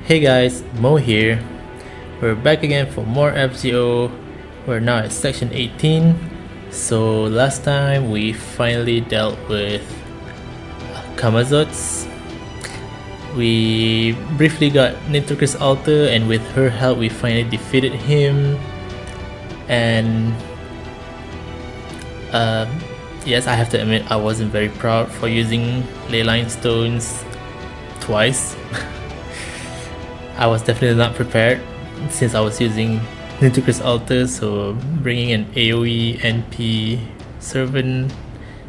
Hey guys, Mo here. We're back again for more FGO. We're now at section 18. So last time we finally dealt with Kamazots. We briefly got Nitocris Altar, and with her help we finally defeated him. And yes, I have to admit I wasn't very proud for using Leyline Stones twice. I was definitely not prepared since I was using Nitocris Altar, so bringing an AoE NP servant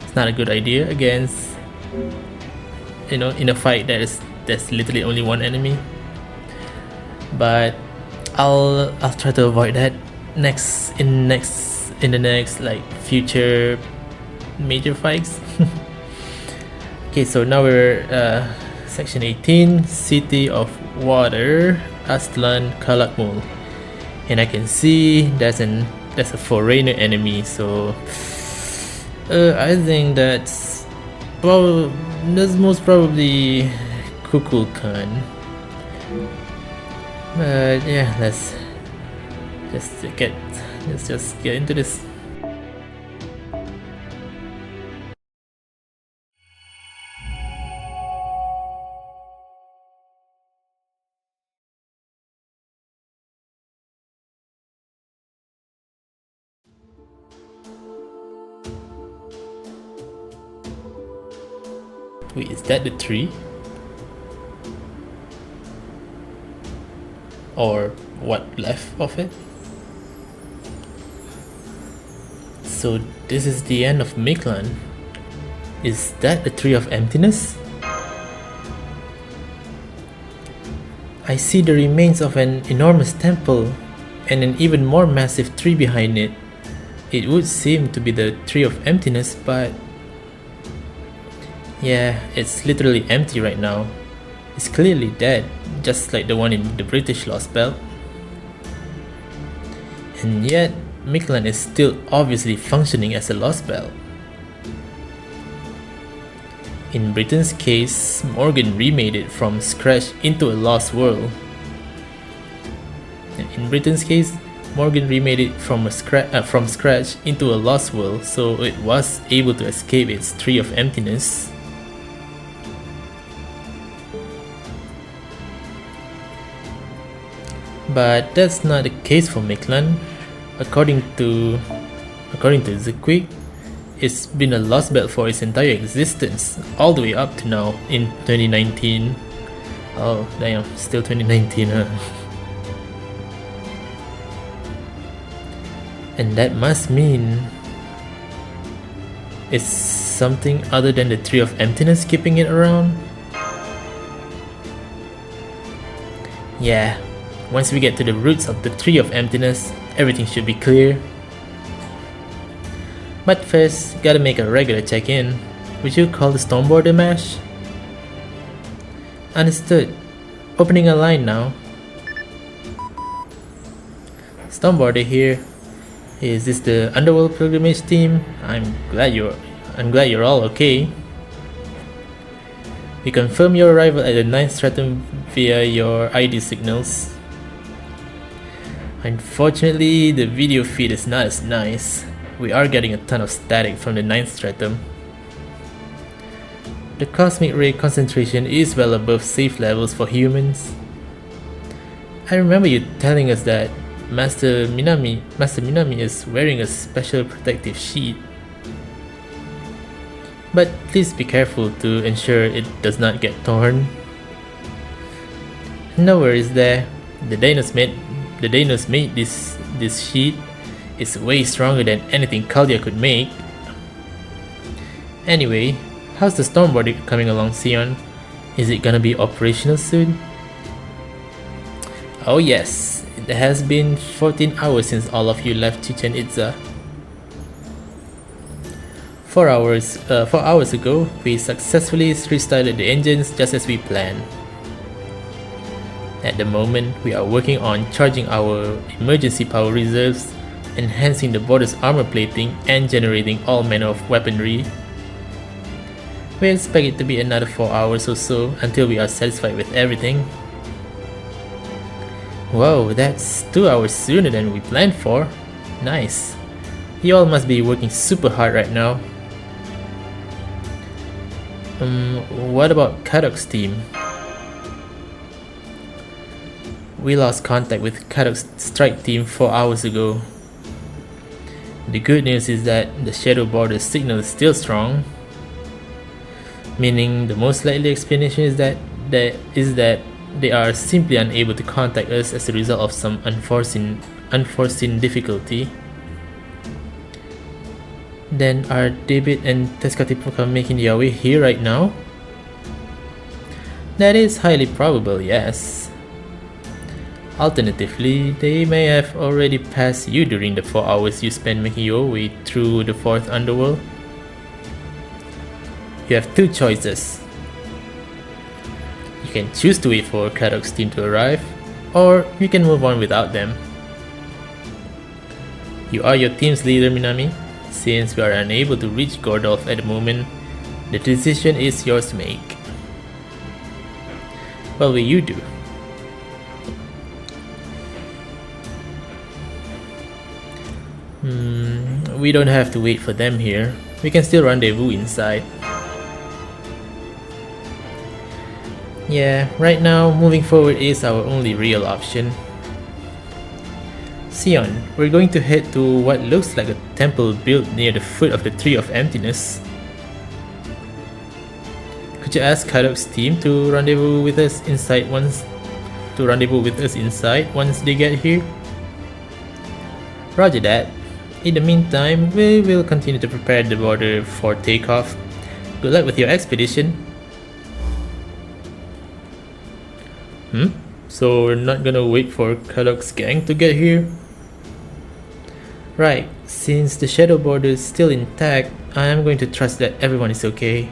is not a good idea against, in a fight there's literally only one enemy. But I'll try to avoid that in the next like future major fights. Okay, so now we're section 18, City of Water, Aztlan Kalakmul, and I can see there's a foreigner enemy, so I think that's most probably Kukulkan. But yeah, let's just get into this. Wait, is that the tree? Or what left of it? So this is the end of Mictlan. Is that the Tree of Emptiness? I see the remains of an enormous temple and an even more massive tree behind it. It would seem to be the Tree of Emptiness, but yeah, it's literally empty right now. It's clearly dead, just like the one in the British Lostbelt. And yet, Mictlan is still obviously functioning as a Lostbelt. In Britain's case, Morgan remade it from scratch into a lost world. In Britain's case, Morgan remade it from scratch into a lost world, so it was able to escape its Tree of Emptiness. But that's not the case for Mictlan. According to Zikwi, it's been a Lostbelt for its entire existence, all the way up to now in 2019. Oh damn, still 2019, huh? And that must mean it's something other than the Tree of Emptiness keeping it around? Yeah. Once we get to the roots of the Tree of Emptiness, everything should be clear. But first, gotta make a regular check-in. Would you call the Stormborder mash? Understood. Opening a line now. Stormborder here. Is this the Underworld Pilgrimage team? I'm glad you're all okay. We confirm your arrival at the 9th stratum via your ID signals. Unfortunately, the video feed is not as nice. We are getting a ton of static from the 9th stratum. The cosmic ray concentration is well above safe levels for humans. I remember you telling us that Master Minami is wearing a special protective sheet. But please be careful to ensure it does not get torn. No worries there. The Danos made this sheet. Is way stronger than anything Kaldia could make. Anyway, how's the Stormborder coming along, Sion? Is it gonna be operational soon? Oh yes, it has been 14 hours since all of you left Chichen Itza. 4 hours ago, we successfully restarted the engines just as we planned. At the moment, we are working on charging our emergency power reserves, enhancing the border's armor plating, and generating all manner of weaponry. We expect it to be another 4 hours or so until we are satisfied with everything. Whoa, that's 2 hours sooner than we planned for. Nice. You all must be working super hard right now. What about Kadok's team? We lost contact with Kadok's strike team 4 hours ago. The good news is that the shadow border signal is still strong, meaning the most likely explanation is that they are simply unable to contact us as a result of some unforeseen difficulty. Then are David and Tenochtitlan making their way here right now? That is highly probable, yes. Alternatively, they may have already passed you during the 4 hours you spent making your way through the 4th underworld. You have 2 choices. You can choose to wait for Kadok's team to arrive, or you can move on without them. You are your team's leader, Minami. Since we are unable to reach Gordolf at the moment, the decision is yours to make. What will you do? We don't have to wait for them here. We can still rendezvous inside. Yeah, right now, moving forward is our only real option. Sion, we're going to head to what looks like a temple built near the foot of the Tree of Emptiness. Could you ask Kadok's team to rendezvous with us inside once they get here? Roger that. In the meantime, we will continue to prepare the border for takeoff. Good luck with your expedition. So we're not gonna wait for Kadok's gang to get here? Right, since the shadow border is still intact, I am going to trust that everyone is okay.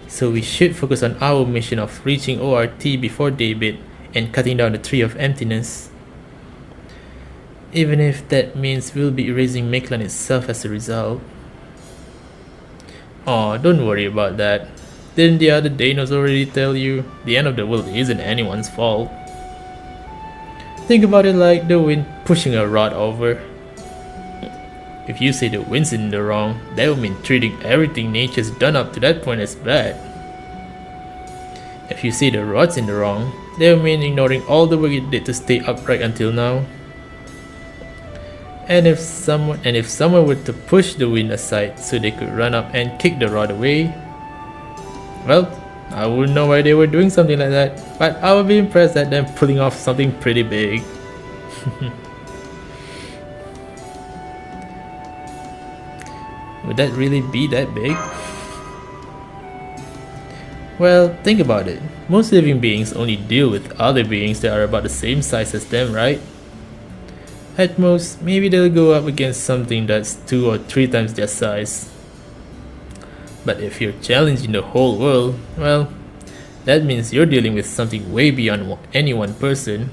So we should focus on our mission of reaching ORT before daybreak and cutting down the Tree of Emptiness. Even if that means we'll be erasing Mictlan itself as a result. Aw, don't worry about that. Didn't the other Danos already tell you, the end of the world isn't anyone's fault? Think about it like the wind pushing a rod over. If you say the wind's in the wrong, that would mean treating everything nature's done up to that point as bad. If you say the rod's in the wrong, that would mean ignoring all the work it did to stay upright until now. And if someone were to push the wind aside so they could run up and kick the rod away, well, I wouldn't know why they were doing something like that, but I would be impressed at them pulling off something pretty big. Would that really be that big? Well, think about it. Most living beings only deal with other beings that are about the same size as them, right? At most, maybe they'll go up against something that's 2 or 3 times their size. But if you're challenging the whole world, well, that means you're dealing with something way beyond any one person.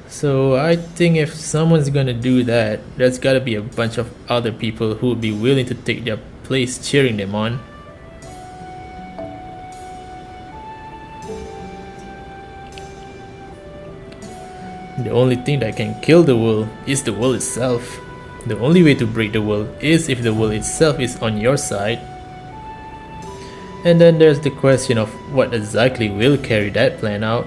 So I think if someone's gonna do that, there's gotta be a bunch of other people who would be willing to take their place cheering them on. The only thing that can kill the world is the world itself. The only way to break the world is if the world itself is on your side. And then there's the question of what exactly will carry that plan out.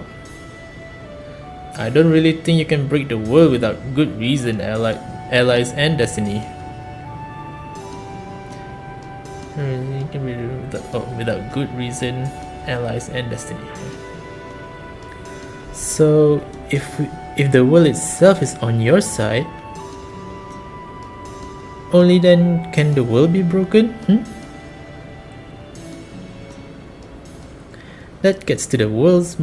I don't really think you can break the world without good reason, allies and destiny. Without good reason, allies and destiny. So if the world itself is on your side, only then can the world be broken? That gets to the world's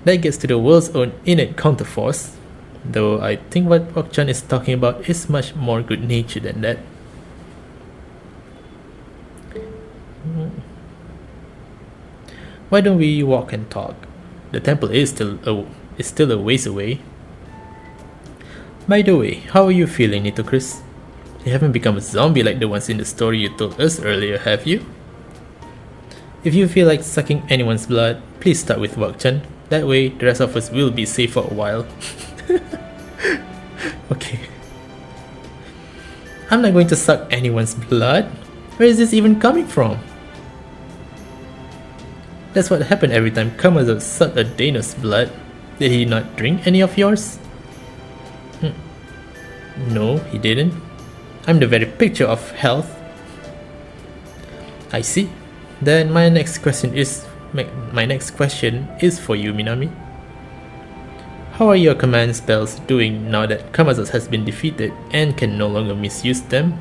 that gets to the world's own innate counterforce. Though I think what Rock-chan is talking about is much more good-natured than that. Why don't we walk and talk? The temple is still a ways away. By the way, how are you feeling, Nitocris? You haven't become a zombie like the ones in the story you told us earlier, have you? If you feel like sucking anyone's blood, please start with Wakchan. That way, the rest of us will be safe for a while. Okay. I'm not going to suck anyone's blood. Where is this even coming from? That's what happened every time Kamazot sucked a Dano's blood. Did he not drink any of yours? No, he didn't. I'm the very picture of health. I see. Then my next question is for you, Minami. How are your command spells doing now that Kamazot has been defeated and can no longer misuse them?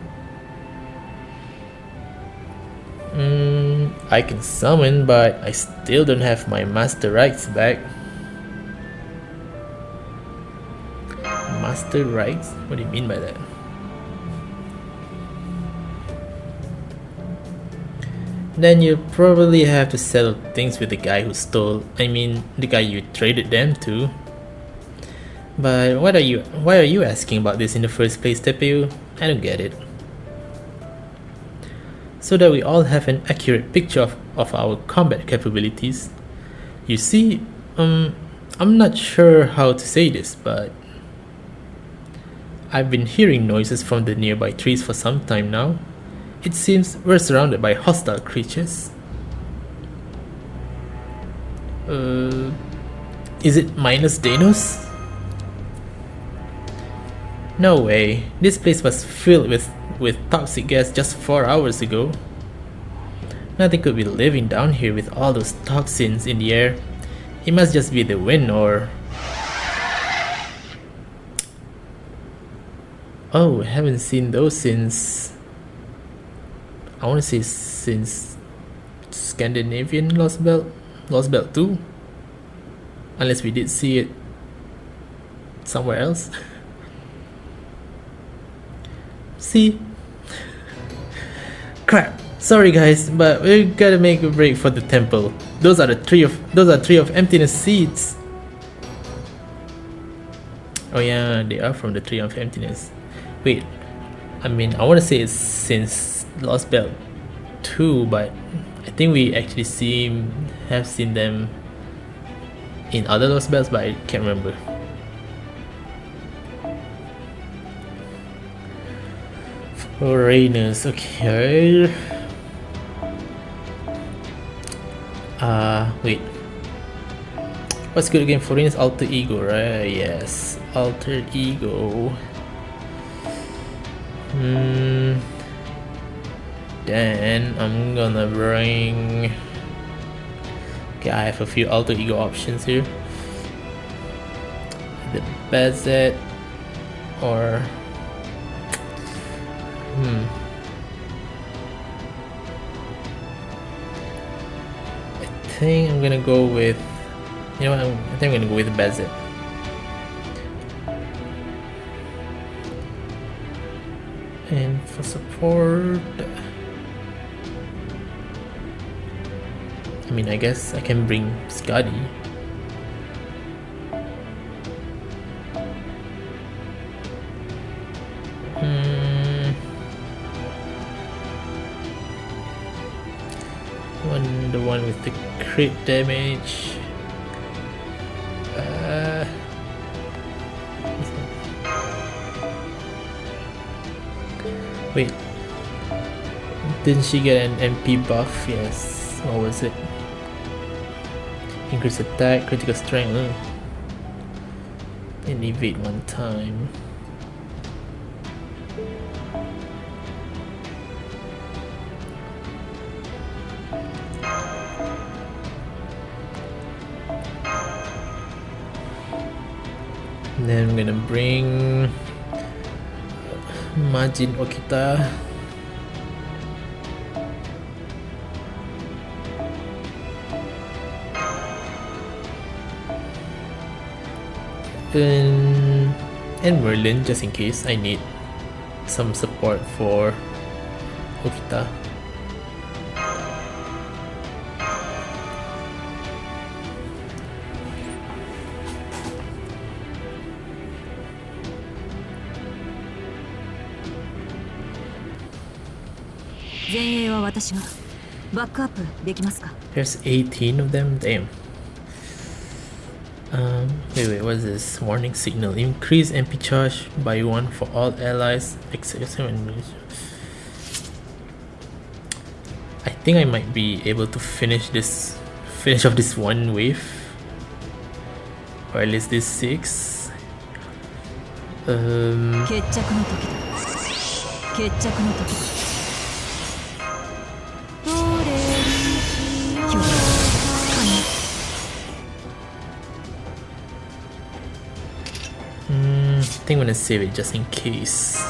I can summon, but I still don't have my master rights back. Master rights? What do you mean by that? Then you probably have to settle things with the guy who stole, the guy you traded them to. But why are you asking about this in the first place, Tepeu? I don't get it. So that we all have an accurate picture of our combat capabilities. You see, I'm not sure how to say this, but I've been hearing noises from the nearby trees for some time now. It seems we're surrounded by hostile creatures. Is it minus Danos? No way, this place was filled with toxic gas just 4 hours ago. Nothing could be living down here with all those toxins in the air. It must just be the wind or... Oh, I haven't seen those since... I want to say since Scandinavian Lostbelt 2. Unless we did see it somewhere else. See? Crap. Sorry guys, but we gotta make a break for the temple. Those are three of emptiness seeds. Oh yeah, they are from the tree of emptiness. Wait, I want to say it's since Lostbelt 2, but I think we actually have seen them in other Lostbelts, but I can't remember. Foreigners, okay. Wait. What's good again? Foreigners, alter ego, right? Yes, alter ego. Then I'm gonna bring... Okay, I have a few alter ego options here. The Bazet or... I think I'm gonna go with... You know what, I think I'm gonna go with Bazet. And for support... I guess I can bring Skadi. The one with the crit damage. Wait, didn't she get an MP buff? Yes. What was it? Increase attack, critical strength, and evade one time. And then I'm gonna bring Majin Okita. And Merlin, just in case I need some support for Okita. There's 18 of them. Damn. Wait, what is this? Warning signal. Increase MP charge by 1 for all allies. I think I might be able to finish off this one wave. Or at least this 6. I think I'm gonna save it just in case.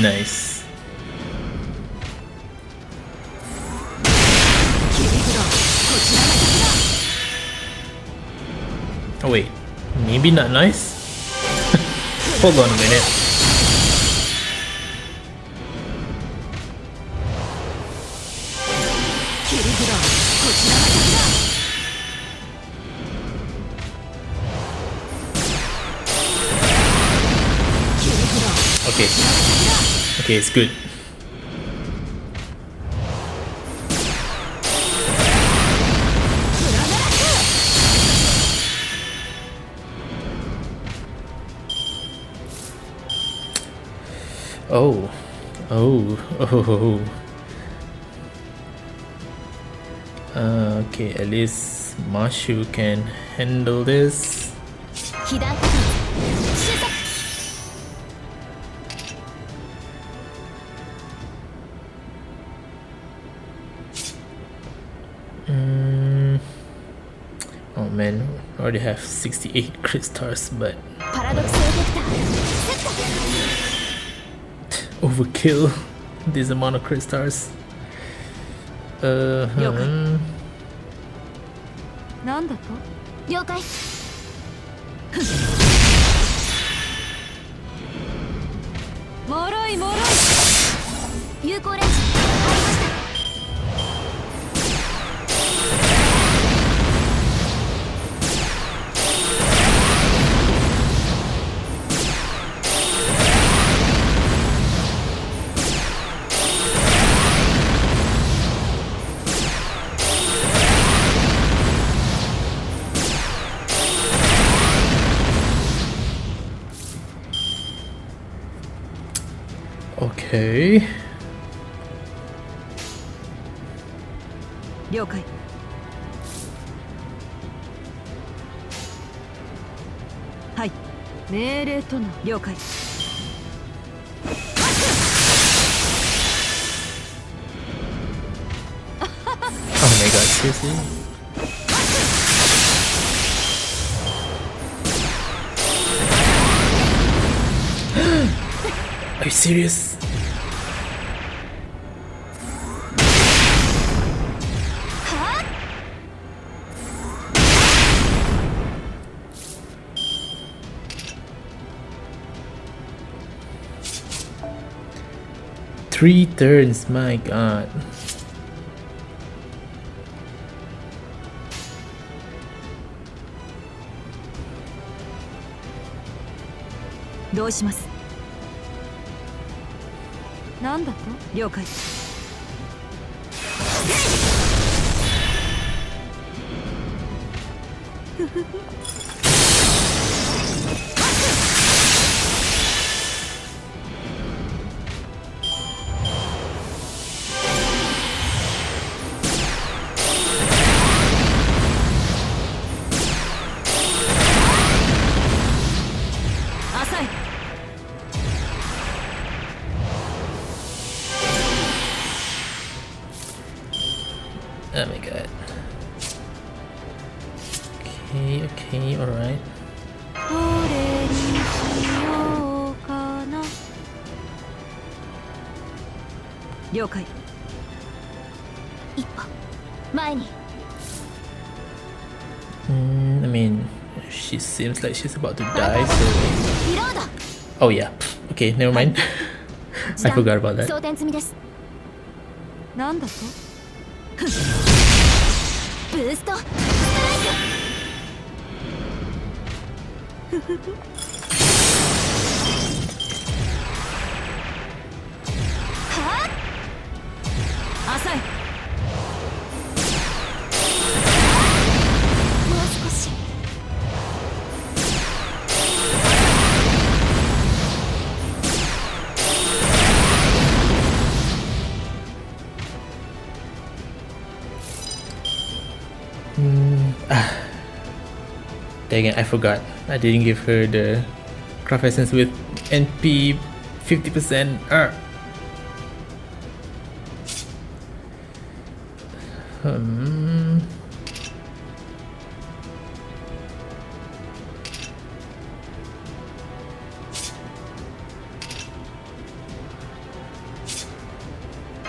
Nice. Oh wait, maybe not nice? Hold on a minute. Okay, it's good. Oh. Okay, at least Mashu can handle this. Oh man, I already have 68 crit stars, but overkill this amount of crit stars. Okay. 了解。はい。命令との了解。Oh my god, seriously? Are you serious? Three turns, my god. What? なんだと？了解。浅い。Oh my god. Okay, alright. どれにしようかな。了解。一歩前に I mean, she seems like she's about to die, so... リロード Oh yeah, okay, never mind. I forgot about that. 装填済みですなんだとブーストストライクはっ浅いもう少しDang it, I forgot. I didn't give her the craft essence with NP 50%. Hmm.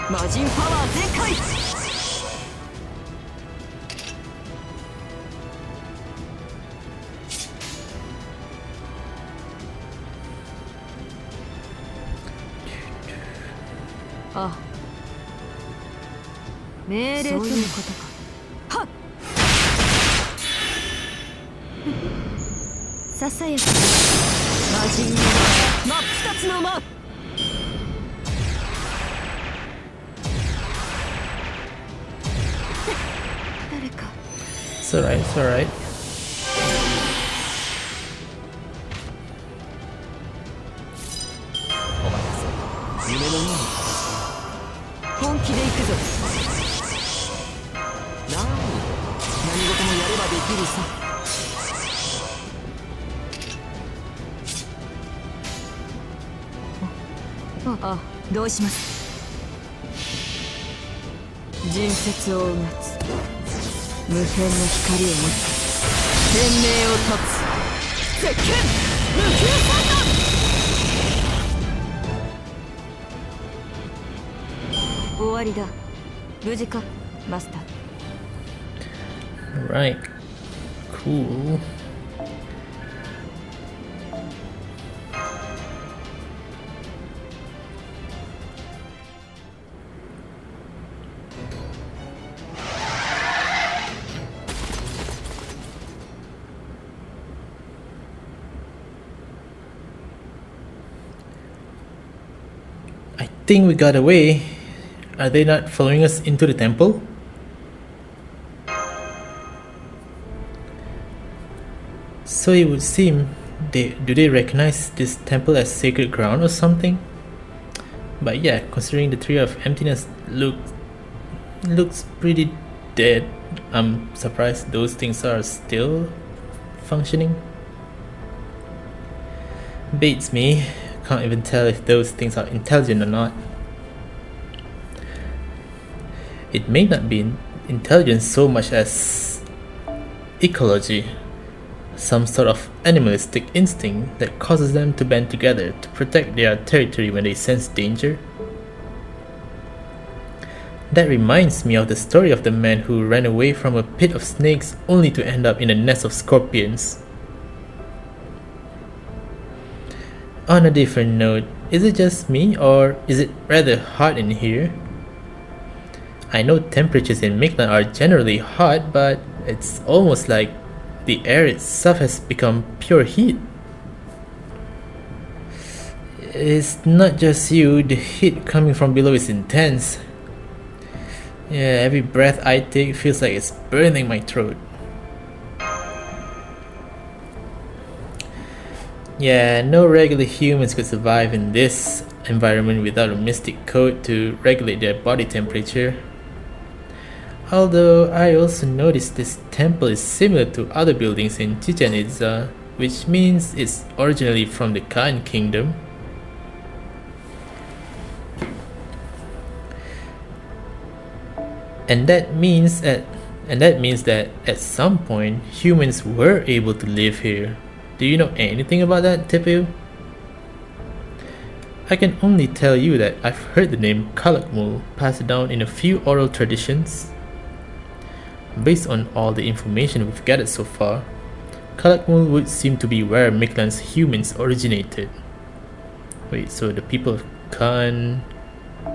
Majin Power 全開あ命令ということかはっささやかな魔人の真っ二つの間誰か It's alright, it's alright. 夢のように本気で行くぞなに何事もやればできるさあ、どうします人説をうがつ無限の光を持って天命を断つ絶剣無休三段終わりだ無事かマスター Alright. Cool. I think we got away. Are they not following us into the temple? So it would seem, do they recognize this temple as sacred ground or something? But yeah, considering the Tree of Emptiness looks pretty dead, I'm surprised those things are still functioning. Beats me, can't even tell if those things are intelligent or not. It may not be intelligence so much as ecology, some sort of animalistic instinct that causes them to band together to protect their territory when they sense danger. That reminds me of the story of the man who ran away from a pit of snakes only to end up in a nest of scorpions. On a different note, is it just me or is it rather hot in here? I know temperatures in Mictlan are generally hot, but it's almost like the air itself has become pure heat. It's not just you, the heat coming from below is intense. Yeah, every breath I take feels like it's burning my throat. Yeah, no regular humans could survive in this environment without a mystic code to regulate their body temperature. Although I also noticed this temple is similar to other buildings in Chichen Itza, which means it's originally from the Khan Kingdom. And that means that at some point humans were able to live here. Do you know anything about that, Tipu? I can only tell you that I've heard the name Kalakmul passed down in a few oral traditions. Based on all the information we've gathered so far, Kalakmul would seem to be where Mictlan's humans originated. Wait, so the people of Khan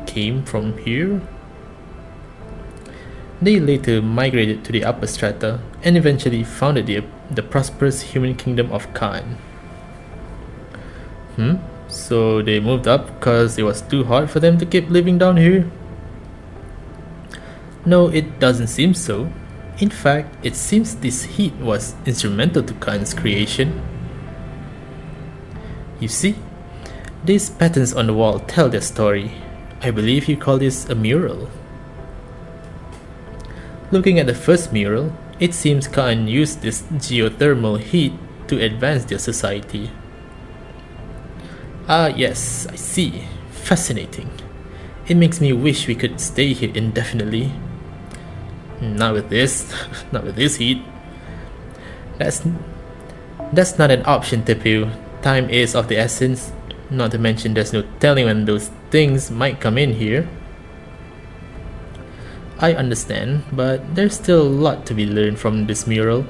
came from here? They later migrated to the upper strata and eventually founded the prosperous human kingdom of Khan. So they moved up because it was too hard for them to keep living down here? No, it doesn't seem so. In fact, it seems this heat was instrumental to Khan's creation. You see, these patterns on the wall tell their story. I believe you call this a mural. Looking at the first mural, it seems Khan used this geothermal heat to advance their society. Ah yes, I see. Fascinating. It makes me wish we could stay here indefinitely. Not with this. Not with this heat. That's not an option, Tepu. Time is of the essence. Not to mention there's no telling when those things might come in here. I understand, but there's still a lot to be learned from this mural.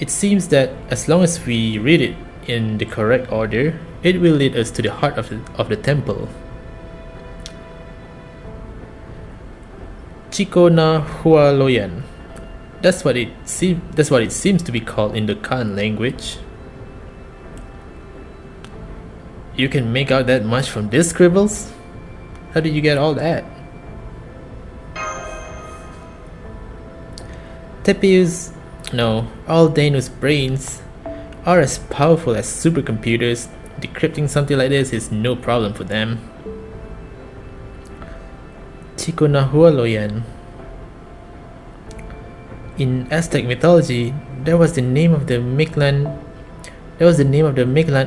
It seems that as long as we read it in the correct order, it will lead us to the heart of the temple. Chikona Hualoyan. That's what it seems to be called in the Khan language. You can make out that much from these scribbles? How did you get all that? Tepu's, no, all Danu's brains are as powerful as supercomputers. Decrypting something like this is no problem for them. Chikonahualoyan. In Aztec mythology, that was the name of the Mictlan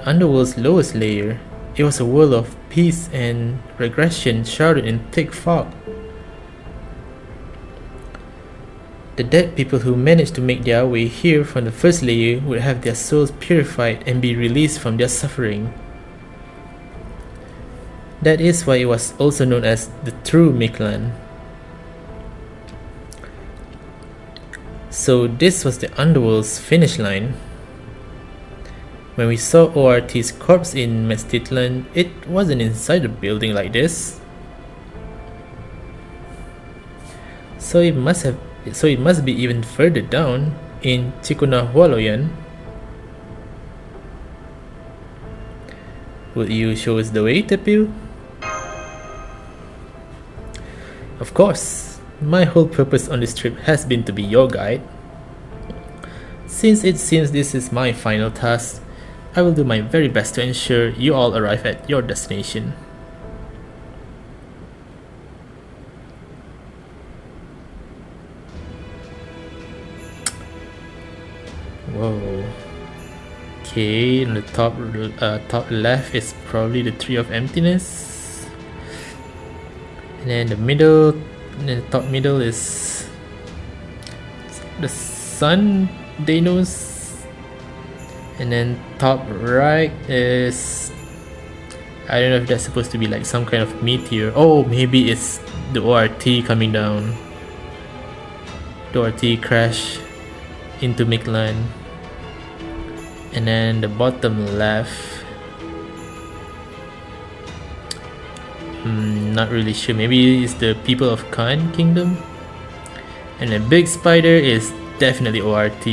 underworld's lowest layer. It was a world of peace and regression shrouded in thick fog. The dead people who managed to make their way here from the first layer would have their souls purified and be released from their suffering. That is why it was also known as the true Mictlan. So this was the underworld's finish line. When we saw ORT's corpse in Mictlan, it wasn't inside a building like this. So it must be even further down in Chikonahualoyan. Will you show us the way, Tepu? Of course, my whole purpose on this trip has been to be your guide. Since it seems this is my final task, I will do my very best to ensure you all arrive at your destination. Whoa. Okay, on the top left is probably the Tree of Emptiness. And then the top middle is the Sun, Danos. And then top right is, I don't know if that's supposed to be like some kind of meteor. Oh, maybe it's the ORT coming down. The ORT crash into Mictlan. And then the bottom left, not really sure, maybe it's the people of Khan kingdom. And the big spider is definitely ORT.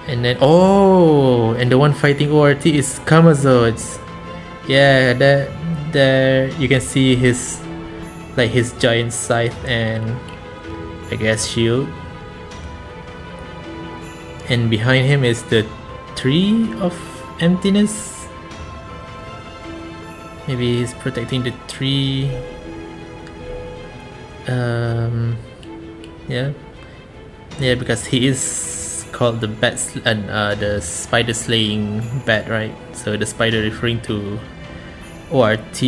And then, oh, and the one fighting ORT is Kamazods. Yeah, that there you can see his giant scythe and I guess shield. And behind him is the Tree of Emptiness. Maybe he's protecting the tree. Yeah, because he is called the the spider slaying bat, right? So the spider referring to ORT.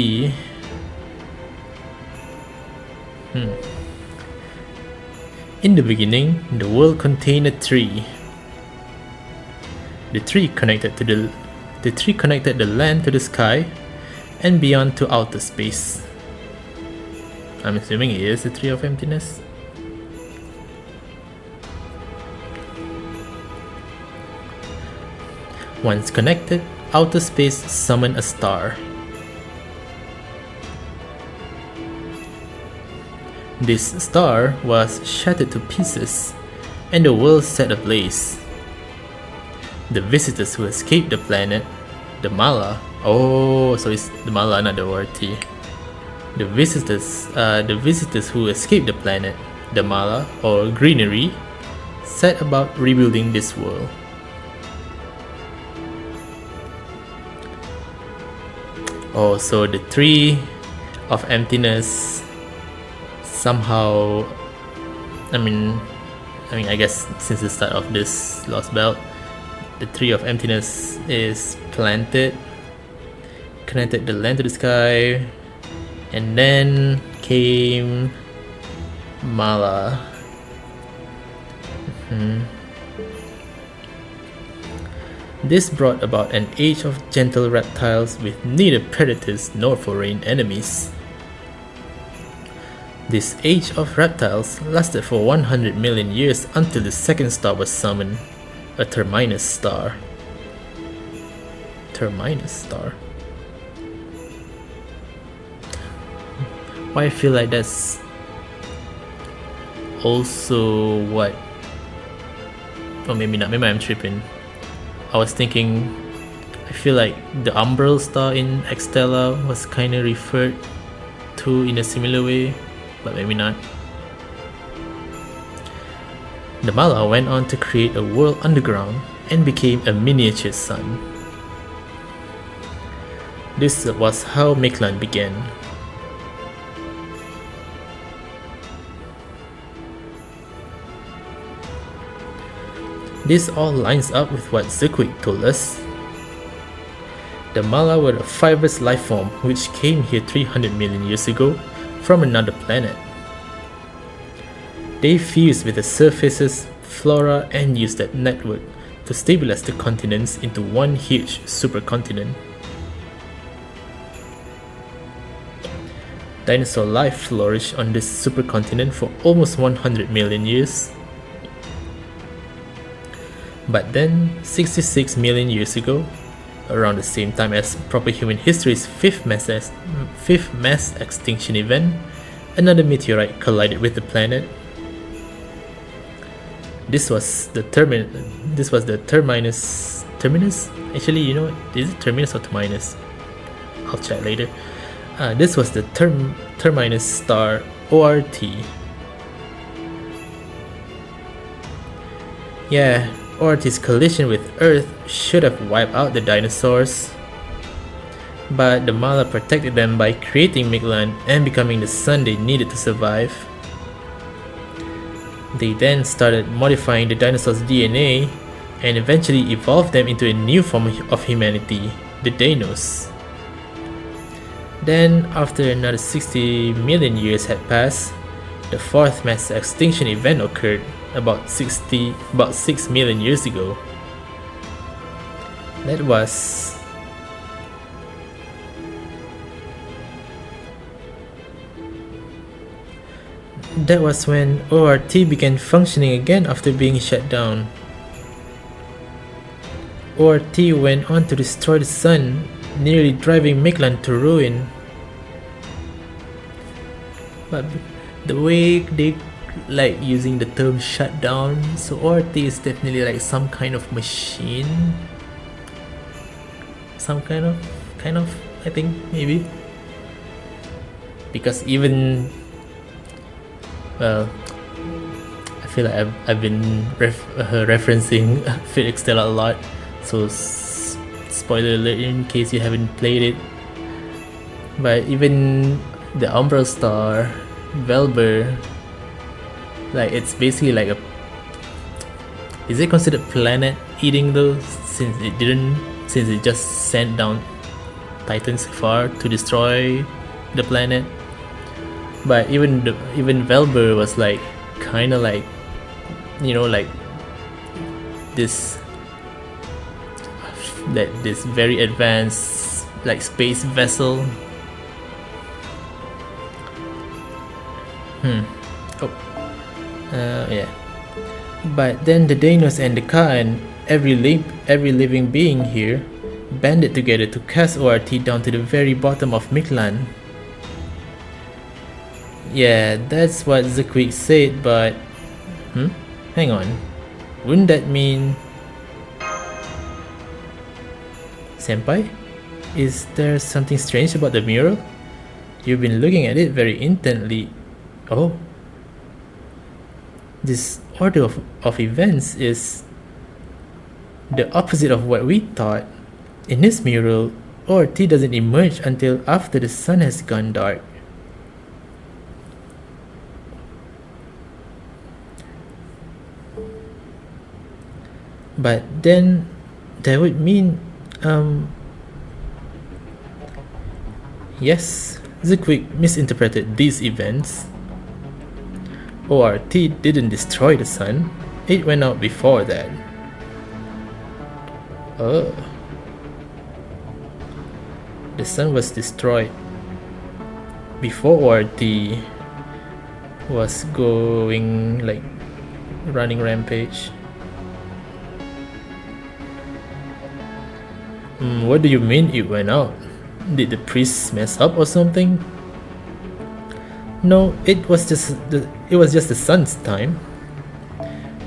In the beginning, the world contained a tree. The tree connected the land to the sky and beyond to outer space. I'm assuming it is the Tree of Emptiness. Once connected, outer space summoned a star. This star was shattered to pieces, and the world set ablaze. The visitors who escaped the planet, the Mala, oh, so it's the Mala, not the ORT. The visitors who escaped the planet, the Mala, or Greenery, set about rebuilding this world. Oh, so the Tree of Emptiness somehow, I guess since the start of this Lostbelt, the Tree of Emptiness is planted, connected the land to the sky, and then came Mala. This brought about an age of gentle reptiles with neither predators nor foreign enemies. This age of reptiles lasted for 100 million years until the second star was summoned, a Terminus star. Terminus star? Why I feel like that's also what, or maybe not, maybe I'm tripping. I was thinking, I feel like the Umbral star in Extella was kind of referred to in a similar way, but maybe not. The Mala went on to create a world underground and became a miniature sun. This was how Mictlan began. This all lines up with what Zerquik told us. The Mala were a fibrous life form which came here 300 million years ago from another planet. They fused with the surface's flora and used that network to stabilize the continents into one huge supercontinent. Dinosaur life flourished on this supercontinent for almost 100 million years. But then, 66 million years ago, around the same time as proper human history's fifth mass extinction event, another meteorite collided with the planet. This was the Terminus. Actually, you know what? Is it Terminus or Terminus? I'll check later. This was the Terminus star ORT. Yeah. ORT's collision with Earth should have wiped out the dinosaurs, but the Mala protected them by creating Mictlan and becoming the sun they needed to survive. They then started modifying the dinosaurs' DNA and eventually evolved them into a new form of humanity, the Danos. Then, after another 60 million years had passed, the fourth mass extinction event occurred about 6 million years ago. That was when ORT began functioning again after being shut down. ORT went on to destroy the sun, nearly driving Mictlan to ruin. But the way they like using the term shutdown, so ORT is definitely like some kind of machine, some kind of I think, maybe, because even, well, I feel like I've been referencing Fate Extella a lot, so spoiler alert in case you haven't played it. But even the Umbral Star, Velber, like it's basically like is it considered planet eating though, since it just sent down Titans far to destroy the planet? But even Velber was like kind of like, you know, like this that this very advanced like space vessel. Yeah. But then the Danos and the Khan, every living being here, banded together to cast ORT down to the very bottom of Mictlan. Yeah, that's what Zakwik said, but... Hang on. Wouldn't that mean... Senpai? Is there something strange about the mural? You've been looking at it very intently. Oh. This order of events is the opposite of what we thought. In this mural, ORT doesn't emerge until after the sun has gone dark. But then that would mean yes, Zakwik misinterpreted these events. ORT didn't destroy the sun, it went out before that. Oh. The sun was destroyed before ORT was going like running rampage. What do you mean it went out? Did the priests mess up or something? No, it was just the sun's time.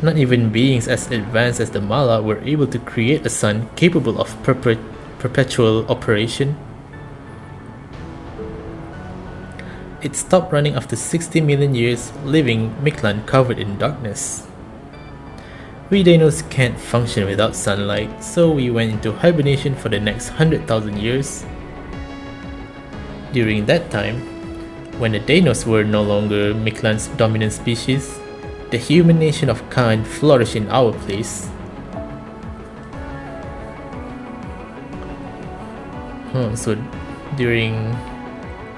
Not even beings as advanced as the Mala were able to create a sun capable of perpetual operation. It stopped running after 60 million years, leaving Mictlan covered in darkness. We Danos can't function without sunlight, so we went into hibernation for the next 100,000 years. During that time, when the Danos were no longer Mictlan's dominant species, the human nation of Khan flourished in our place. So during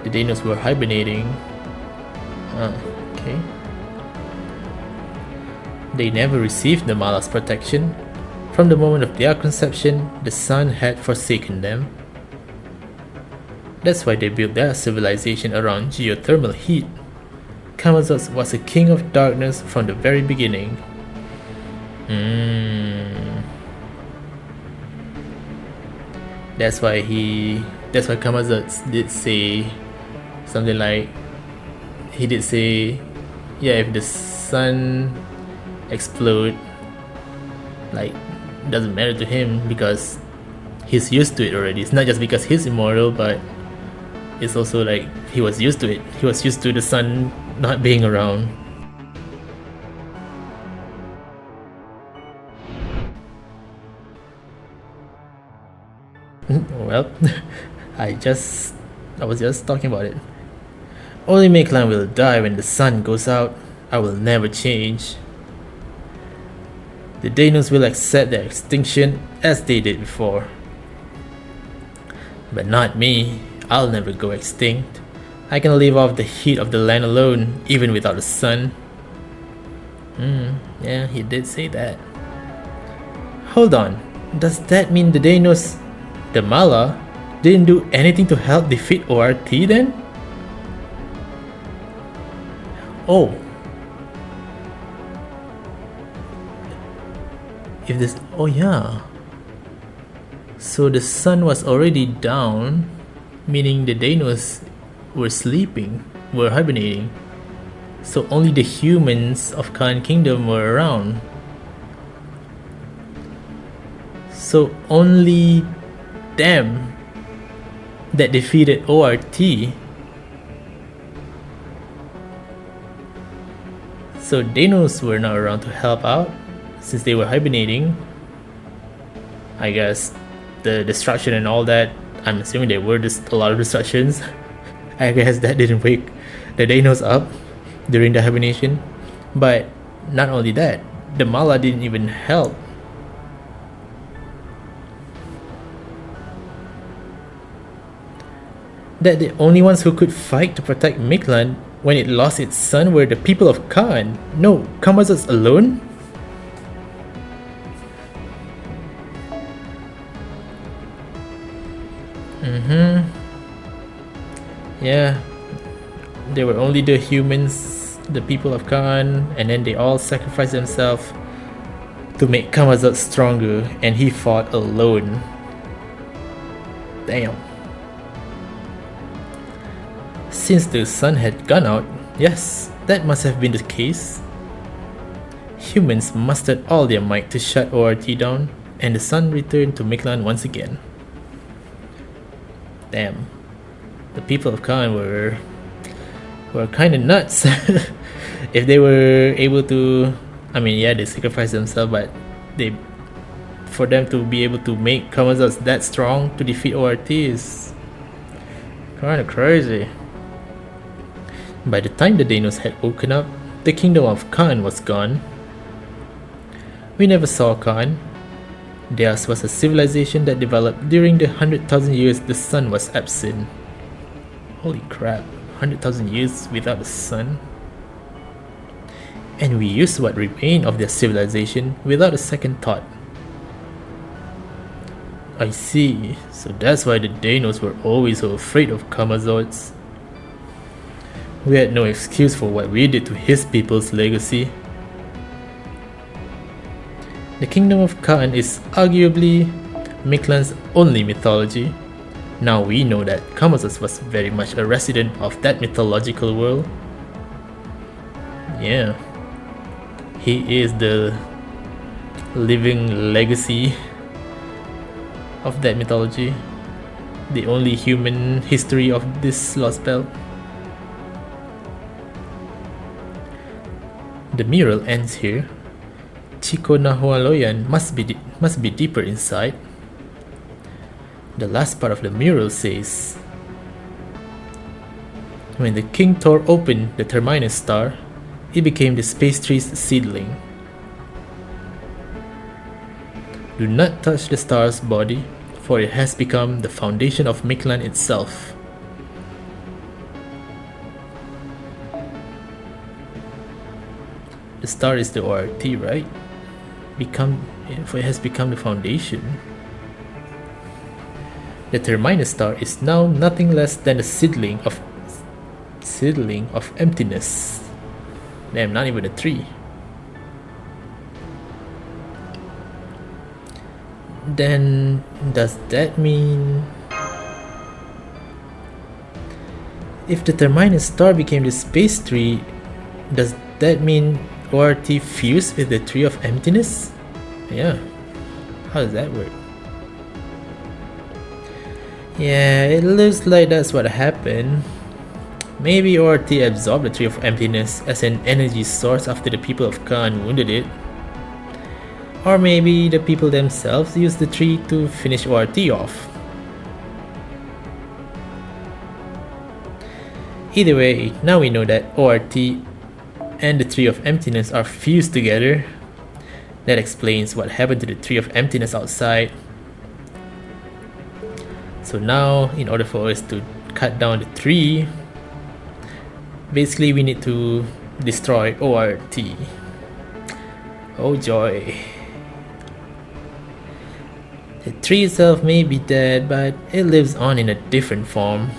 the Danos were hibernating. Okay. They never received the Mala's protection. From the moment of their conception, the sun had forsaken them. That's why they built their civilization around geothermal heat. Camazotz was a king of darkness from the very beginning. That's why Camazotz did say something like, he did say, yeah, if the sun explode, like, doesn't matter to him because he's used to it already. It's not just because he's immortal, but it's also like he was used to it. He was used to the sun not being around. Well, I was just talking about it. Only Mictlan will die when the sun goes out. I will never change. The Danos will accept their extinction as they did before. But not me. I'll never go extinct. I can live off the heat of the land alone, even without the sun. Yeah, he did say that. Hold on. Does that mean the Danos, the Mala, didn't do anything to help defeat ORT then? Oh. Oh yeah. So the sun was already down, meaning the Danos were sleeping, were hibernating. So only the humans of Khan Kingdom were around. So only them that defeated ORT. So Danos were not around to help out since they were hibernating. I guess the destruction and all that, I'm assuming there were just a lot of destructions. I guess that didn't wake the Danos up during the hibernation. But not only that, the Mala didn't even help. That the only ones who could fight to protect Mictlan when it lost its sun were the people of Khan. No, Camazotz alone? Yeah, there were only the humans, the people of Khan, and then they all sacrificed themselves to make Kamazot stronger, and he fought alone. Damn. Since the sun had gone out, yes, that must have been the case. Humans mustered all their might to shut ORT down, and the sun returned to Mictlan once again. Damn. The people of Khan were kinda nuts. If they were able to, I mean, yeah, they sacrificed themselves, but for them to be able to make Kamazot that strong to defeat ORT is kinda crazy. By the time the Danos had woken up, the kingdom of Khan was gone. We never saw Khan. Theirs was a civilization that developed during the 100,000 years the sun was absent. Holy crap, 100,000 years without the sun? And we used what remained of their civilization without a second thought. I see, so that's why the Danos were always so afraid of Kamazots. We had no excuse for what we did to his people's legacy. The kingdom of Khan is arguably Mictlan's only mythology. Now we know that Kamazos was very much a resident of that mythological world. Yeah, he is the living legacy of that mythology, the only human history of this Lostbelt. The mural ends here. Chico Nahualoyan must be deeper inside. The last part of the mural says, when the king tore open the Terminus star, it became the space tree's seedling. Do not touch the star's body, for it has become the foundation of Mictlan itself. The star is the ORT, right? For it has become the foundation. The Terminus star is now nothing less than a seedling of emptiness. Damn, not even a tree. Then does that mean if the Terminus star became the space tree, does that mean ORT fused with the tree of emptiness? Yeah. How does that work? Yeah, it looks like that's what happened. Maybe ORT absorbed the tree of emptiness as an energy source after the people of Khan wounded it. Or maybe the people themselves used the tree to finish ORT off. Either way, now we know that ORT and the Tree of Emptiness are fused together. That explains what happened to the Tree of Emptiness outside. So now, in order for us to cut down the tree, basically we need to destroy ORT. Oh joy. The tree itself may be dead, but it lives on in a different form.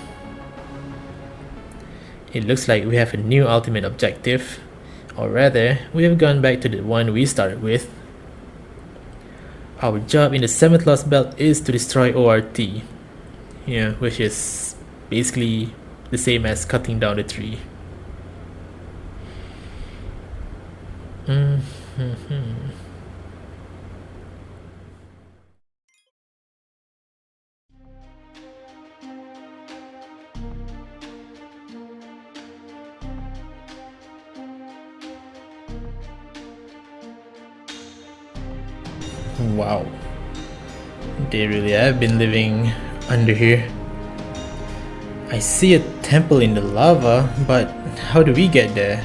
It looks like we have a new ultimate objective, or rather, we have gone back to the one we started with. Our job in the 7th Lostbelt is to destroy ORT, yeah, which is basically the same as cutting down the tree. Wow, they really have been living under here. I see a temple in the lava, but how do we get there?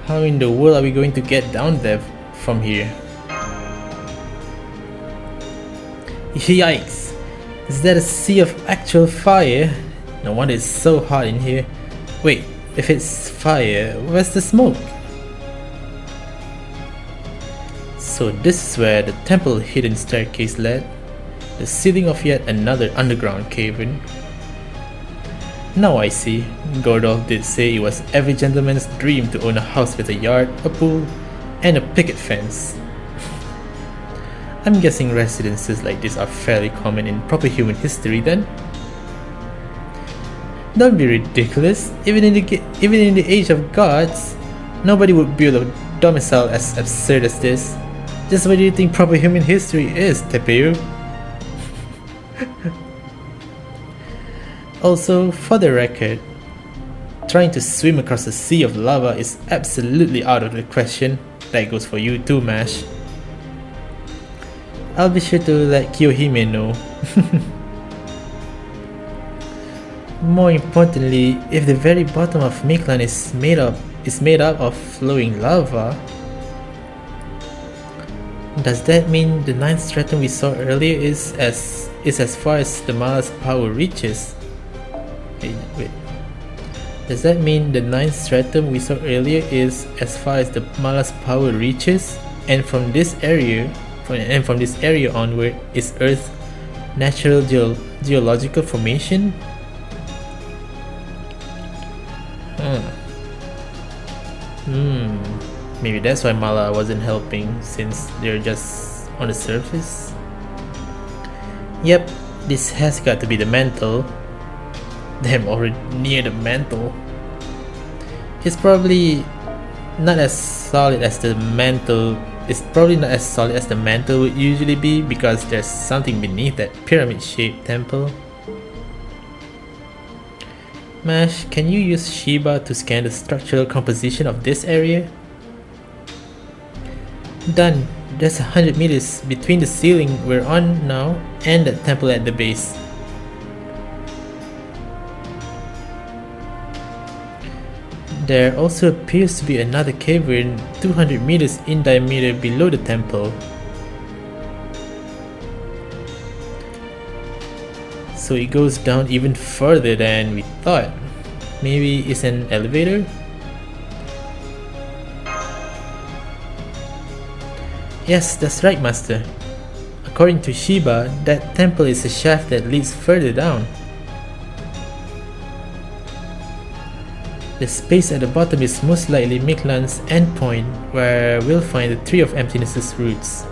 How in the world are we going to get down there from here? Yikes! Is that a sea of actual fire? No wonder it's so hot in here. Wait, if it's fire, where's the smoke? So this is where the temple hidden staircase led, the ceiling of yet another underground cave-in. Now I see. Gordolf did say it was every gentleman's dream to own a house with a yard, a pool, and a picket fence. I'm guessing residences like this are fairly common in proper human history then? Don't be ridiculous. Even in the age of gods, nobody would build a domicile as absurd as this. Just what do you think proper human history is, Tepeu? Also, for the record, trying to swim across a sea of lava is absolutely out of the question. That goes for you too, Mash. I'll be sure to let Kiyohime know. More importantly, if the very bottom of Mictlan is made up of flowing lava, does that mean the 9th stratum we saw earlier is as far as the Mala's power reaches? Wait. Does that mean the 9th stratum we saw earlier is as far as the Mala's power reaches? And from this area onward is Earth's natural geological formation? Maybe that's why Mala wasn't helping, since they're just on the surface. Yep, this has got to be the mantle. Damn, already near the mantle. It's probably not as solid as the mantle. It's probably not as solid as the mantle would usually be, because there's something beneath that pyramid-shaped temple. Mash, can you use Shiba to scan the structural composition of this area? Done. There's 100 meters between the ceiling we're on now and the temple at the base. There also appears to be another cavern 200 meters in diameter below the temple. So it goes down even further than we thought. Maybe it's an elevator? Yes, that's right, Master. According to Shiba, that temple is a shaft that leads further down. The space at the bottom is most likely Mictlan's endpoint, where we'll find the Tree of Emptiness's roots.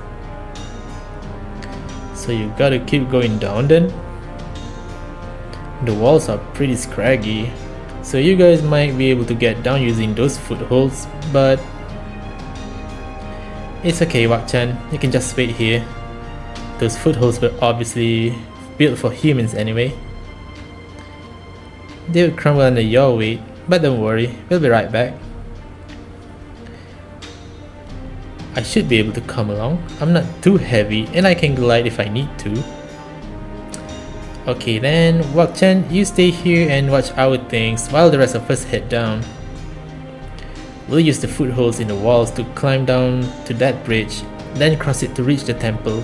So you gotta keep going down then? The walls are pretty scraggy, so you guys might be able to get down using those footholds, but it's okay, Wak-chan, you can just wait here. Those footholds were obviously built for humans anyway. They will crumble under your weight, but don't worry, we'll be right back. I should be able to come along. I'm not too heavy and I can glide if I need to. Okay then, Wak-chan, you stay here and watch our things while the rest of us head down. We'll use the footholds in the walls to climb down to that bridge, then cross it to reach the temple.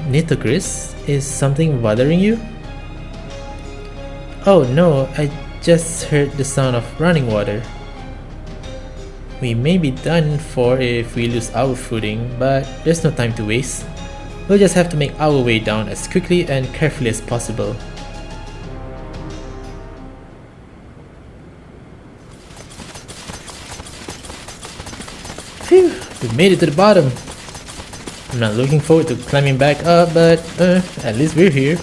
Nitogris, is something bothering you? Oh no, I just heard the sound of running water. We may be done for if we lose our footing, but there's no time to waste. We'll just have to make our way down as quickly and carefully as possible. Phew, we made it to the bottom. I'm not looking forward to climbing back up, but at least we're here.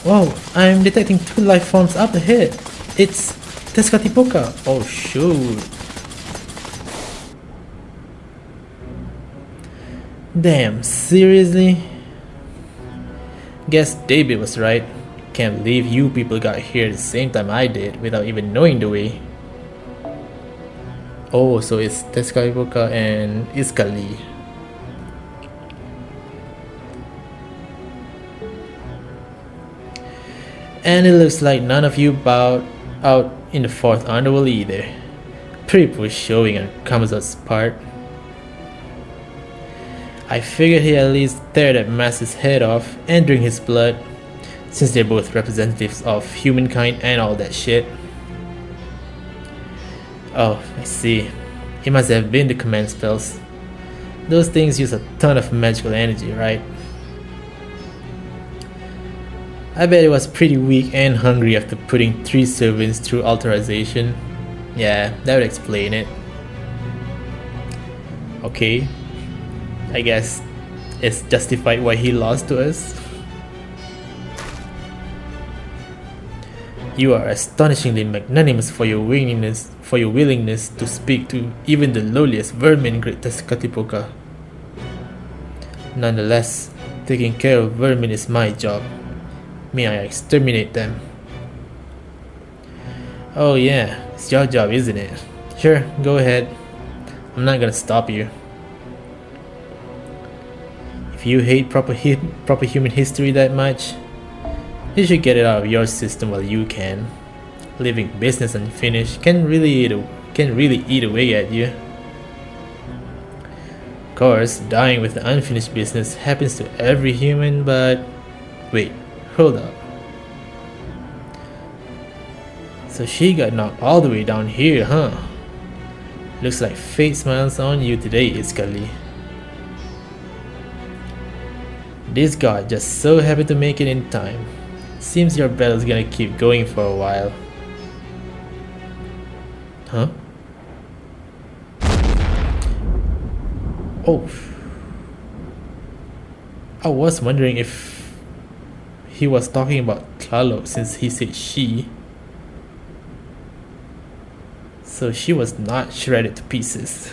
Whoa, I'm detecting 2 life forms up ahead. It's Tenochtitlan. Oh shoot. Damn, seriously? Guess David was right. Can't believe you people got here at the same time I did without even knowing the way. Oh, so it's Tenochtitlan and Iskali. And it looks like none of you bowed out in the 4th underworld either. Pretty poor showing on Kamazot's part. I figured he'd at least tear that master's head off and drink his blood, since they're both representatives of humankind and all that shit. Oh, I see. It must have been the command spells. Those things use a ton of magical energy, right? I bet it was pretty weak and hungry after putting 3 servants through authorization. Yeah, that would explain it. Okay, I guess it's justified why he lost to us. You are astonishingly magnanimous for your willingness to speak to even the lowliest vermin, great Tenochtitlan. Nonetheless, taking care of vermin is my job. May I exterminate them? Oh yeah, it's your job, isn't it? Sure, go ahead. I'm not gonna stop you. If you hate proper human history that much, you should get it out of your system while you can. Leaving business unfinished can really eat away at you. Of course, dying with unfinished business happens to every human, but wait, hold up. So she got knocked all the way down here, huh? Looks like fate smiles on you today, Iskali. This god just so happened to make it in time. Seems your battle's gonna keep going for a while. Huh? Oh. I was wondering if he was talking about Tlaloc since he said she. So she was not shredded to pieces.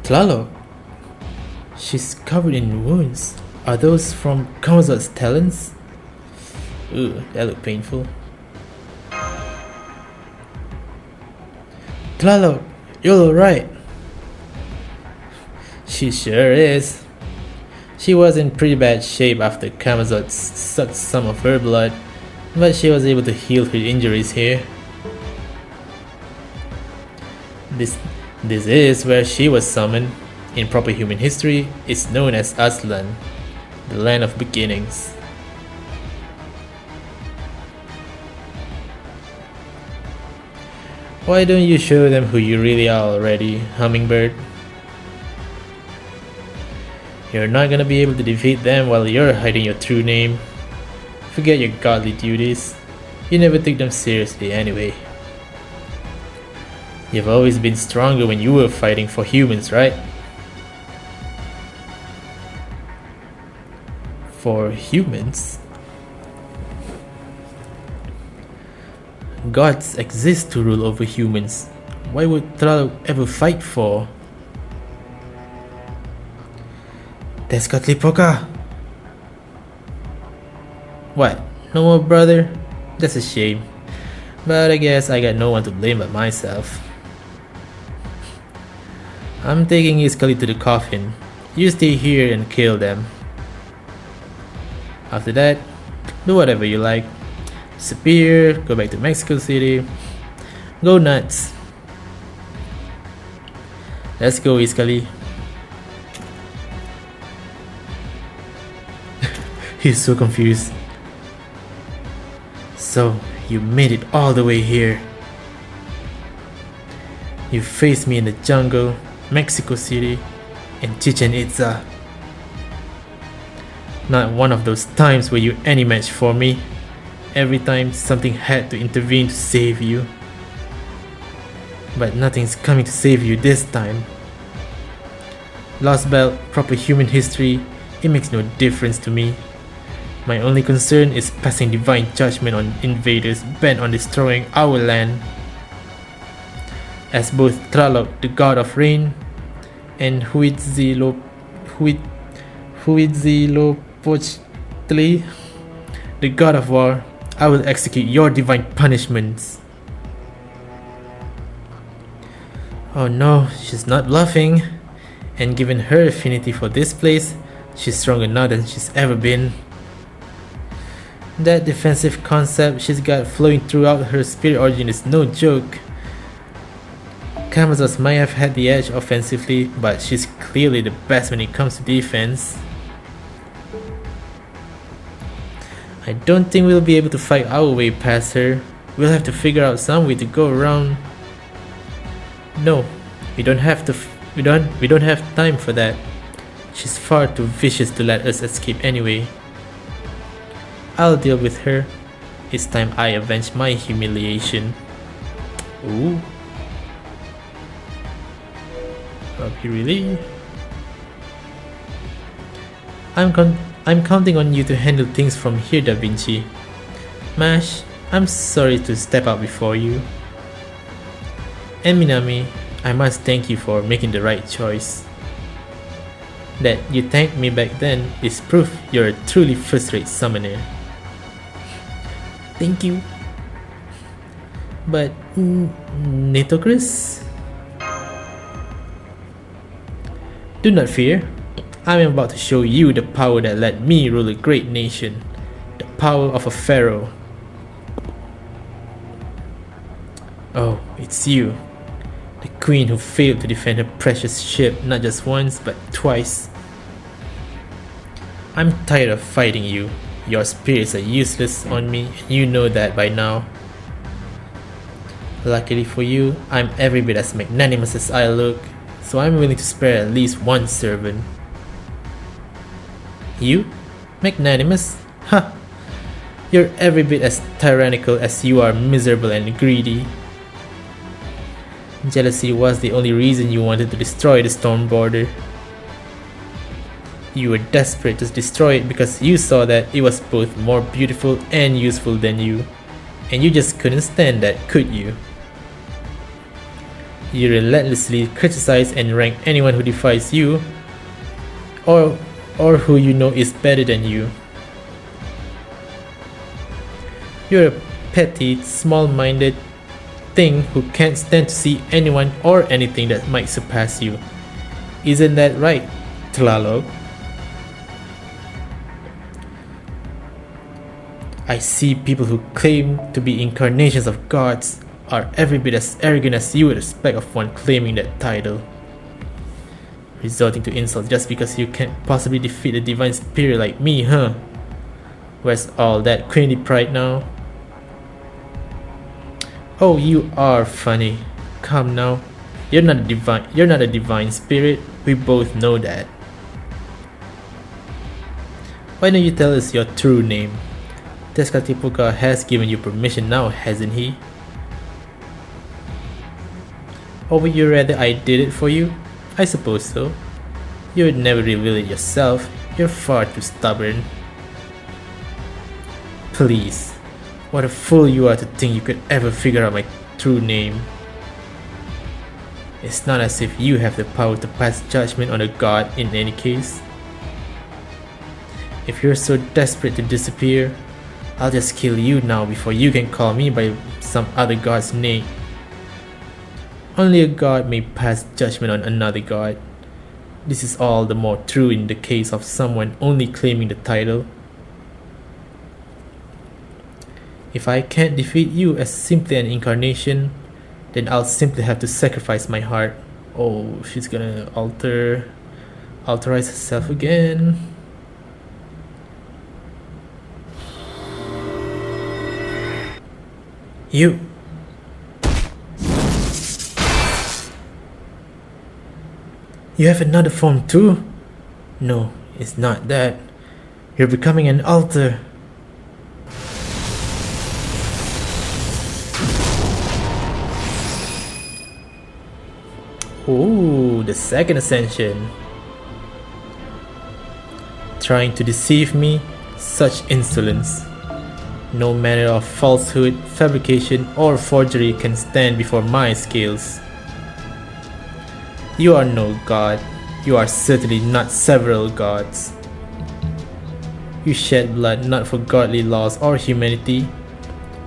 Tlaloc. She's covered in wounds. Are those from Kamazot's talons? Ooh, that looked painful. Tlaloc, you're alright. She sure is. She was in pretty bad shape after Kamazot sucked some of her blood, but she was able to heal her injuries here. This is where she was summoned. In proper human history, it's known as Aslan, the land of beginnings. Why don't you show them who you really are already, Hummingbird? You're not gonna be able to defeat them while you're hiding your true name. Forget your godly duties. You never take them seriously anyway. You've always been stronger when you were fighting for humans, right? For humans? Gods exist to rule over humans. Why would Tlaloc ever fight for? Tenochtitlan! What? No more brother? That's a shame. But I guess I got no one to blame but myself. I'm taking Iskali to the coffin. You stay here and kill them. After that, do whatever you like. Disappear, go back to Mexico City. Go nuts. Let's go, Iskali. He's so confused. So, you made it all the way here. You faced me in the jungle, Mexico City, and Chichen Itza. Not one of those times where you any match for me. Every time something had to intervene to save you. But nothing's coming to save you this time. Lostbelt, proper human history, it makes no difference to me. My only concern is passing divine judgment on invaders bent on destroying our land. As both Tlaloc, the god of rain, and Huitzilopochtli, the god of war, I will execute your divine punishments. Oh no, she's not bluffing. And given her affinity for this place, she's stronger now than she's ever been. That defensive concept she's got flowing throughout her spirit origin is no joke. Kamazos might have had the edge offensively, but she's clearly the best when it comes to defense. I don't think we'll be able to fight our way past her. We'll have to figure out some way to go around. No, we don't have to. We don't have time for that. She's far too vicious to let us escape anyway. I'll deal with her. It's time I avenge my humiliation. Ooh. Are we really? I'm counting on you to handle things from here, Da Vinci. Mash, I'm sorry to step out before you. And Minami, I must thank you for making the right choice. That you thanked me back then is proof you're a truly first-rate summoner. Thank you. But Nitocris? Do not fear. I am about to show you the power that let me rule a great nation. The power of a pharaoh. Oh, it's you. The queen who failed to defend her precious ship not just once but twice. I'm tired of fighting you. Your spirits are useless on me and you know that by now. Luckily for you, I'm every bit as magnanimous as I look, so I'm willing to spare at least one servant. You? Magnanimous? Ha! You're every bit as tyrannical as you are miserable and greedy. Jealousy was the only reason you wanted to destroy the storm border. You were desperate to destroy it because you saw that it was both more beautiful and useful than you, and you just couldn't stand that, could you? You relentlessly criticize and rank anyone who defies you, or who you know is better than you. You're a petty, small-minded thing who can't stand to see anyone or anything that might surpass you. Isn't that right, Tlaloc? I see people who claim to be incarnations of gods are every bit as arrogant as you with respect of one claiming that title. Resorting to insults just because you can't possibly defeat a divine spirit like me, huh? Where's all that queenly pride now? Oh, you are funny. Come now. You're not a divine spirit. We both know that. Why don't you tell us your true name? Tezcatlipoca has given you permission now, hasn't he? Or would you rather I did it for you? I suppose so. You would never reveal it yourself. You're far too stubborn. Please. What a fool you are to think you could ever figure out my true name. It's not as if you have the power to pass judgment on a god in any case. If you're so desperate to disappear, I'll just kill you now before you can call me by some other god's name. Only a god may pass judgment on another god. This is all the more true in the case of someone only claiming the title. If I can't defeat you as simply an incarnation, then I'll simply have to sacrifice my heart. Oh, she's gonna alterize herself again. You have another form too? No, it's not that. You're becoming an altar. Ooh, the second ascension. Trying to deceive me? Such insolence. No manner of falsehood, fabrication, or forgery can stand before my scales. You are no god. You are certainly not several gods. You shed blood not for godly laws or humanity,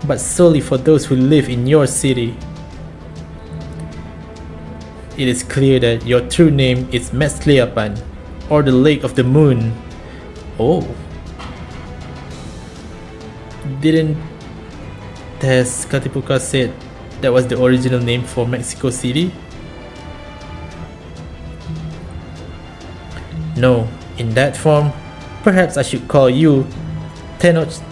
but solely for those who live in your city. It is clear that your true name is Mictlan, or the Lake of the Moon. Oh. Didn't Tezcatlipoca said that was the original name for Mexico City? No, in that form, perhaps I should call you Tenochtitlan.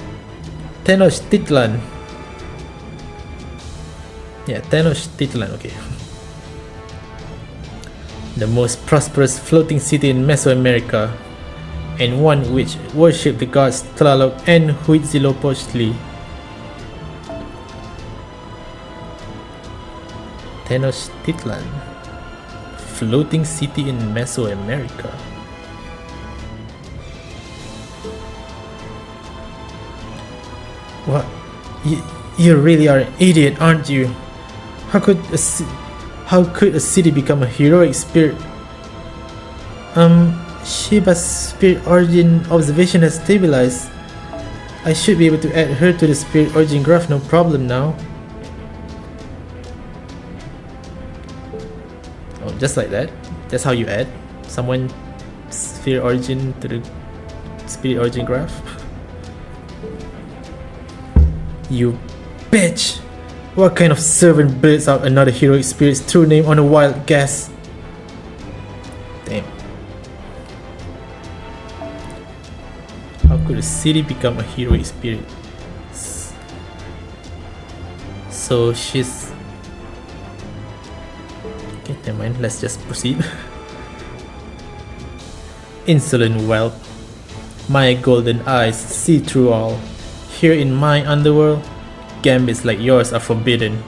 Yeah, Tenochtitlan, okay. the most prosperous floating city in Mesoamerica, and one which worshipped the gods Tlaloc and Huitzilopochtli. Tenochtitlan, floating city in Mesoamerica. What? You really are an idiot, aren't you? How could a city become a heroic spirit? Shiba's spirit origin observation has stabilized. I should be able to add her to the spirit origin graph, no problem now. Oh, just like that? That's how you add someone spirit origin to the spirit origin graph? You bitch! What kind of servant blurts out another heroic spirit's true name on a wild guess? Damn. How could a city become a heroic spirit? So she's... Okay, never mind, let's just proceed. Insolent whelp. My golden eyes see through all. Here in my underworld, gambits like yours are forbidden.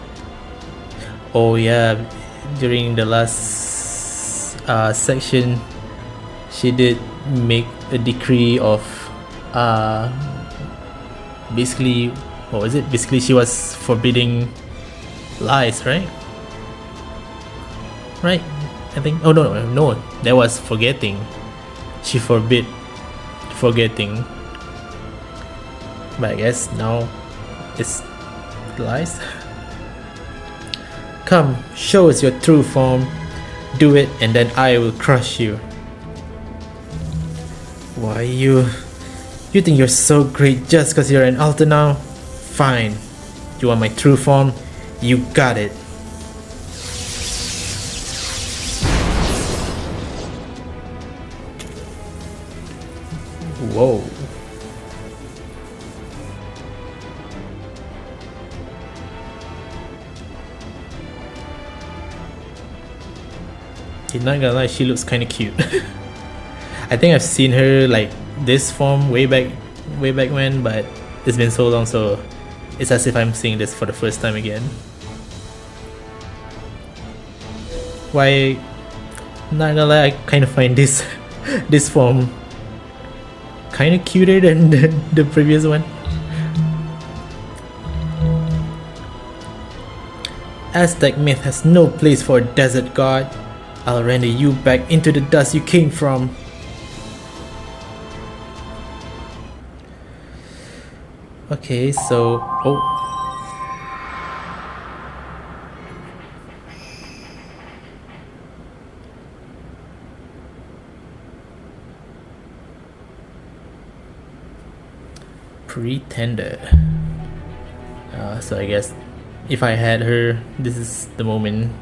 Oh yeah, during the last section, she did make a decree of basically, what was it? Basically she was forbidding lies, right? Right? I think, oh no, that was forgetting. She forbid forgetting. But I guess now it's lies. Come, show us your true form. Do it and then I will crush you. Why you think you're so great just cause you're an altar now? Fine. You want my true form? You got it. Whoa. Not gonna lie, she looks kinda cute. I think I've seen her like this form way back when, but it's been so long, so it's as if I'm seeing this for the first time again. Why, not gonna lie, I kinda find this this form kinda cuter than the previous one. Aztec myth has no place for a desert god. I'll render you back into the dust you came from. Okay, so... oh. Pretender. So I guess if I had her, this is the moment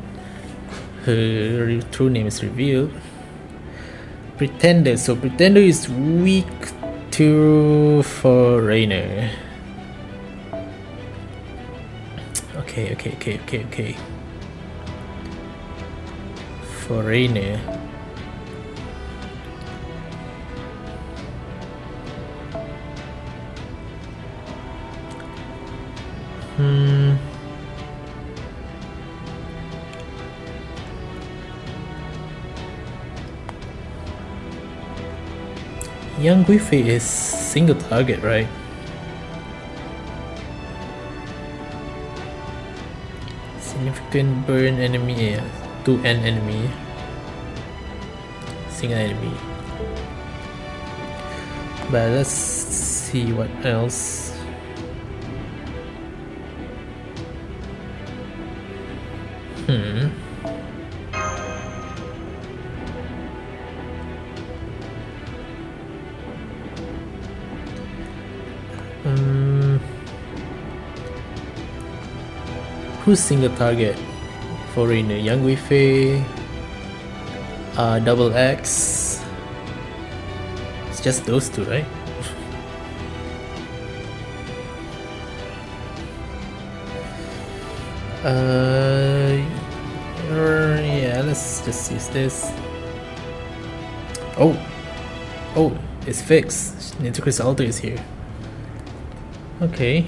her true name is revealed. Pretender. So Pretender is weak to Foreigner. Okay. Foreigner. Young Guifei is single target, right? Significant burn enemy to an enemy. Single enemy. But let's see what else. Who's single target? Foreigner, Young Guifei, Double X. It's just those two, right? Yeah, let's just use this. Oh, it's fixed. Nitocris Alter is here. Okay.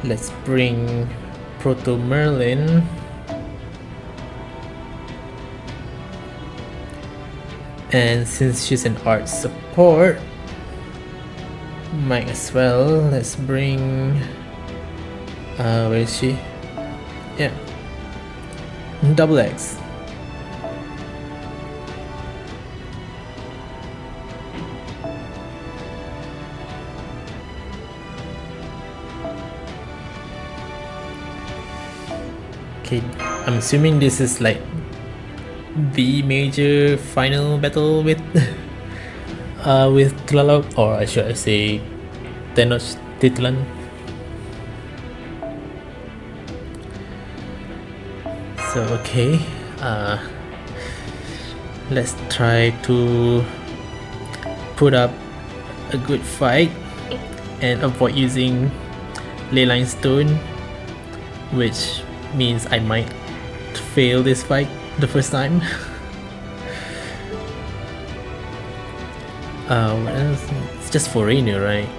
Let's bring Proto Merlin. And since she's an art support, might as well. Let's bring. Where is she? Yeah. Double X. Okay, I'm assuming this is like the major final battle with Tlaloc, or should I say Tenochtitlan. So okay, let's try to put up a good fight and avoid using leyline stone, which means I might fail this fight the first time. What else? It's just Foreigner, right?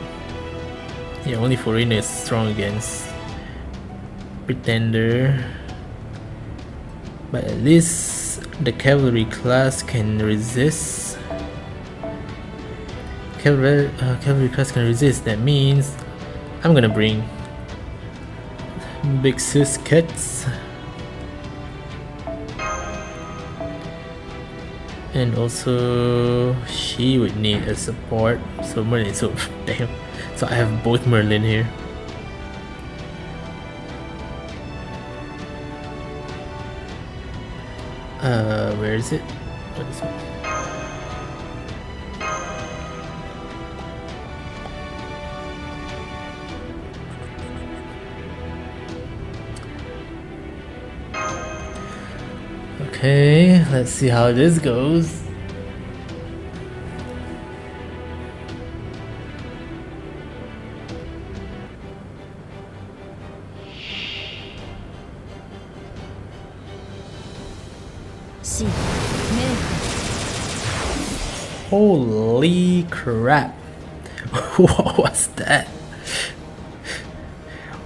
Yeah, only Foreigner is strong against Pretender. But at least the cavalry class can resist. Cavalry class can resist. That means I'm gonna bring Big Sis Kits. And also she would need a support. So Merlin, so damn. So I have both Merlin here. Where is it? What is it? Okay, let's see how this goes. Holy crap. What was that?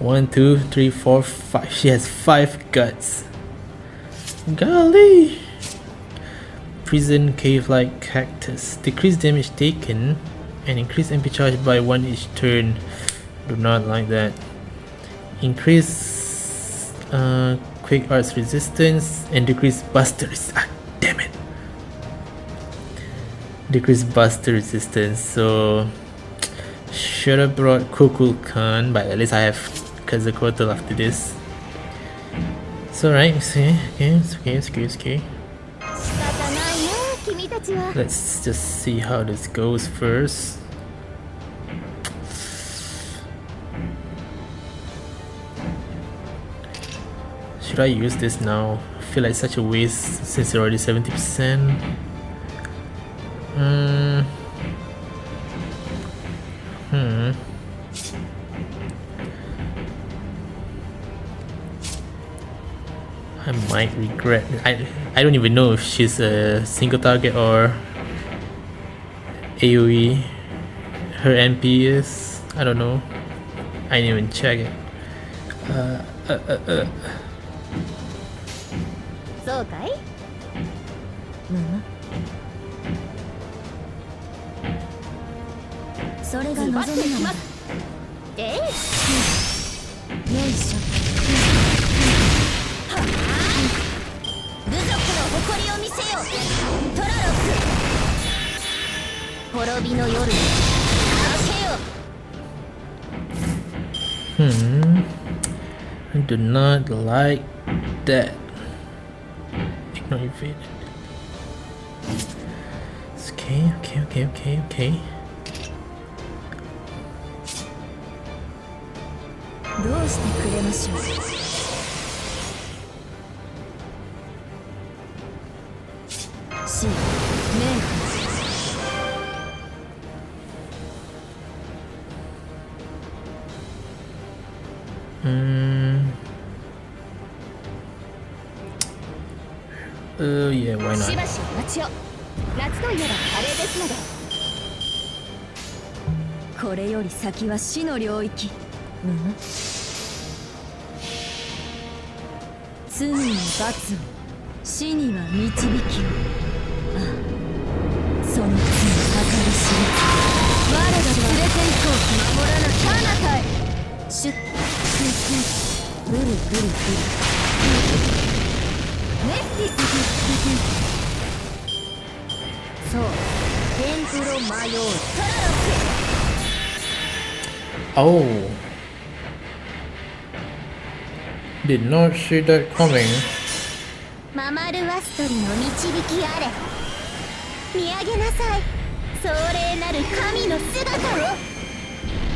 1, 2, 3, 4, 5. She has 5 guts. Golly! Prison cave-like cactus. Decrease damage taken and increase MP charge by 1 each turn. Do not like that. Increase quick arts resistance and decrease buster resistance. Ah, damn it! Decrease buster resistance. So should have brought Kukulkan, but at least I have Quetzalcoatl after this. So right, it's okay. Let's just see how this goes first. Should I use this now? I feel like such a waste since it's already 70%. I might regret. I don't even know if she's a single target or AoE. Her MP is, I don't know. I didn't even check it. そうかい？それが望みなの。えい！よいしょ。部族の誇りを見せよ。トラロック。滅びの夜。明けよ。I do not like that. Ignore evade. Okay. どうしてくれましょう。C、メイ Okay. Yeah, why し not? ばしお待ちを。夏といえばカレーですので。これより先は死の領域。罪に罰を、死には導きを。ああ、その罪計り知れず、我らが連れて行こう。守らなきゃなたえ。シュッぐるぐるぐる。ネッティス。そう、天プロマヨール。Oh, did not see that coming. ママルワストリの導きあれ。見上げなさい、壮麗なる神の姿を。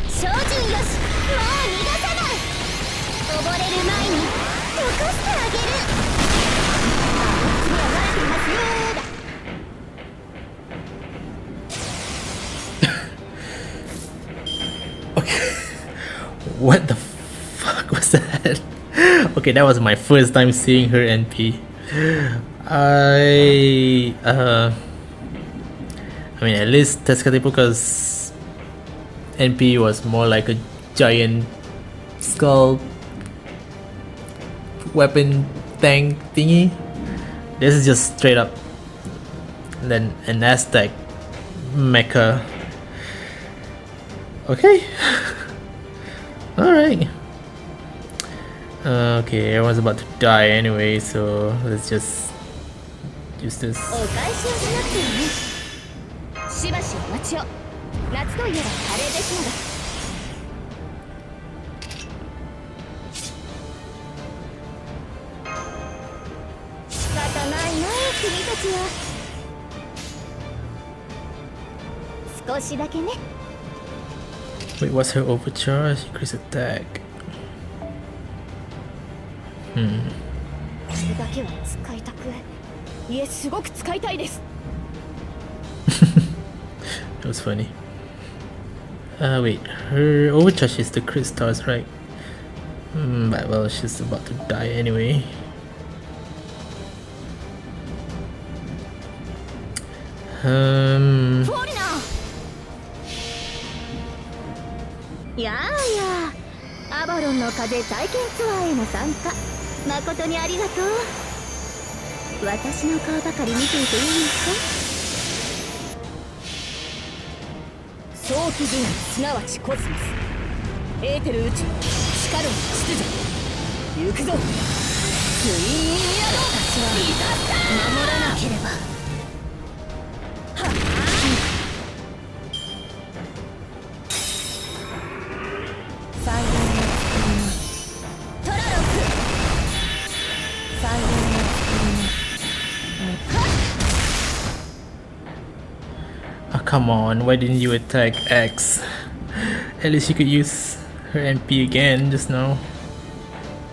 照準よし、もう逃がさない。溺れる前に溶かしてあげる。次は慣れていますよーだ。What the fuck was that? Okay, that was my first time seeing her NP. I mean, at least Tenochtitlan's NP was more like a giant skull weapon tank thingy. This is just straight up then an Aztec mecha. Okay. Alright. Okay, everyone's about to die anyway, so let's just use this. お返しをしなくていい。しばしお待ちを。夏といえばカレーですので。仕方ないな、君たちは。少しだけね。 Wait, what's her overcharge? Increase attack. これだけは使いたく、いえ、すごく使いたいです。 That was funny. Wait, her overcharge is the crit stars, right? But well, she's about to die anyway. Um. フォーリナー。やあやあ、アバロンの風体験ツアーへの参加、誠にありがとう。私の顔ばかり見ていていいか。早期分離、すなわちコスモス、エーテル宇宙、しかる秩序、行くぞ。ツインヤロ。私は守らなければ。はっ。サイレンを作ります。トラロック。サイレンを作ります。Oh, come on, why didn't you attack X? At least you could use her NP again just now.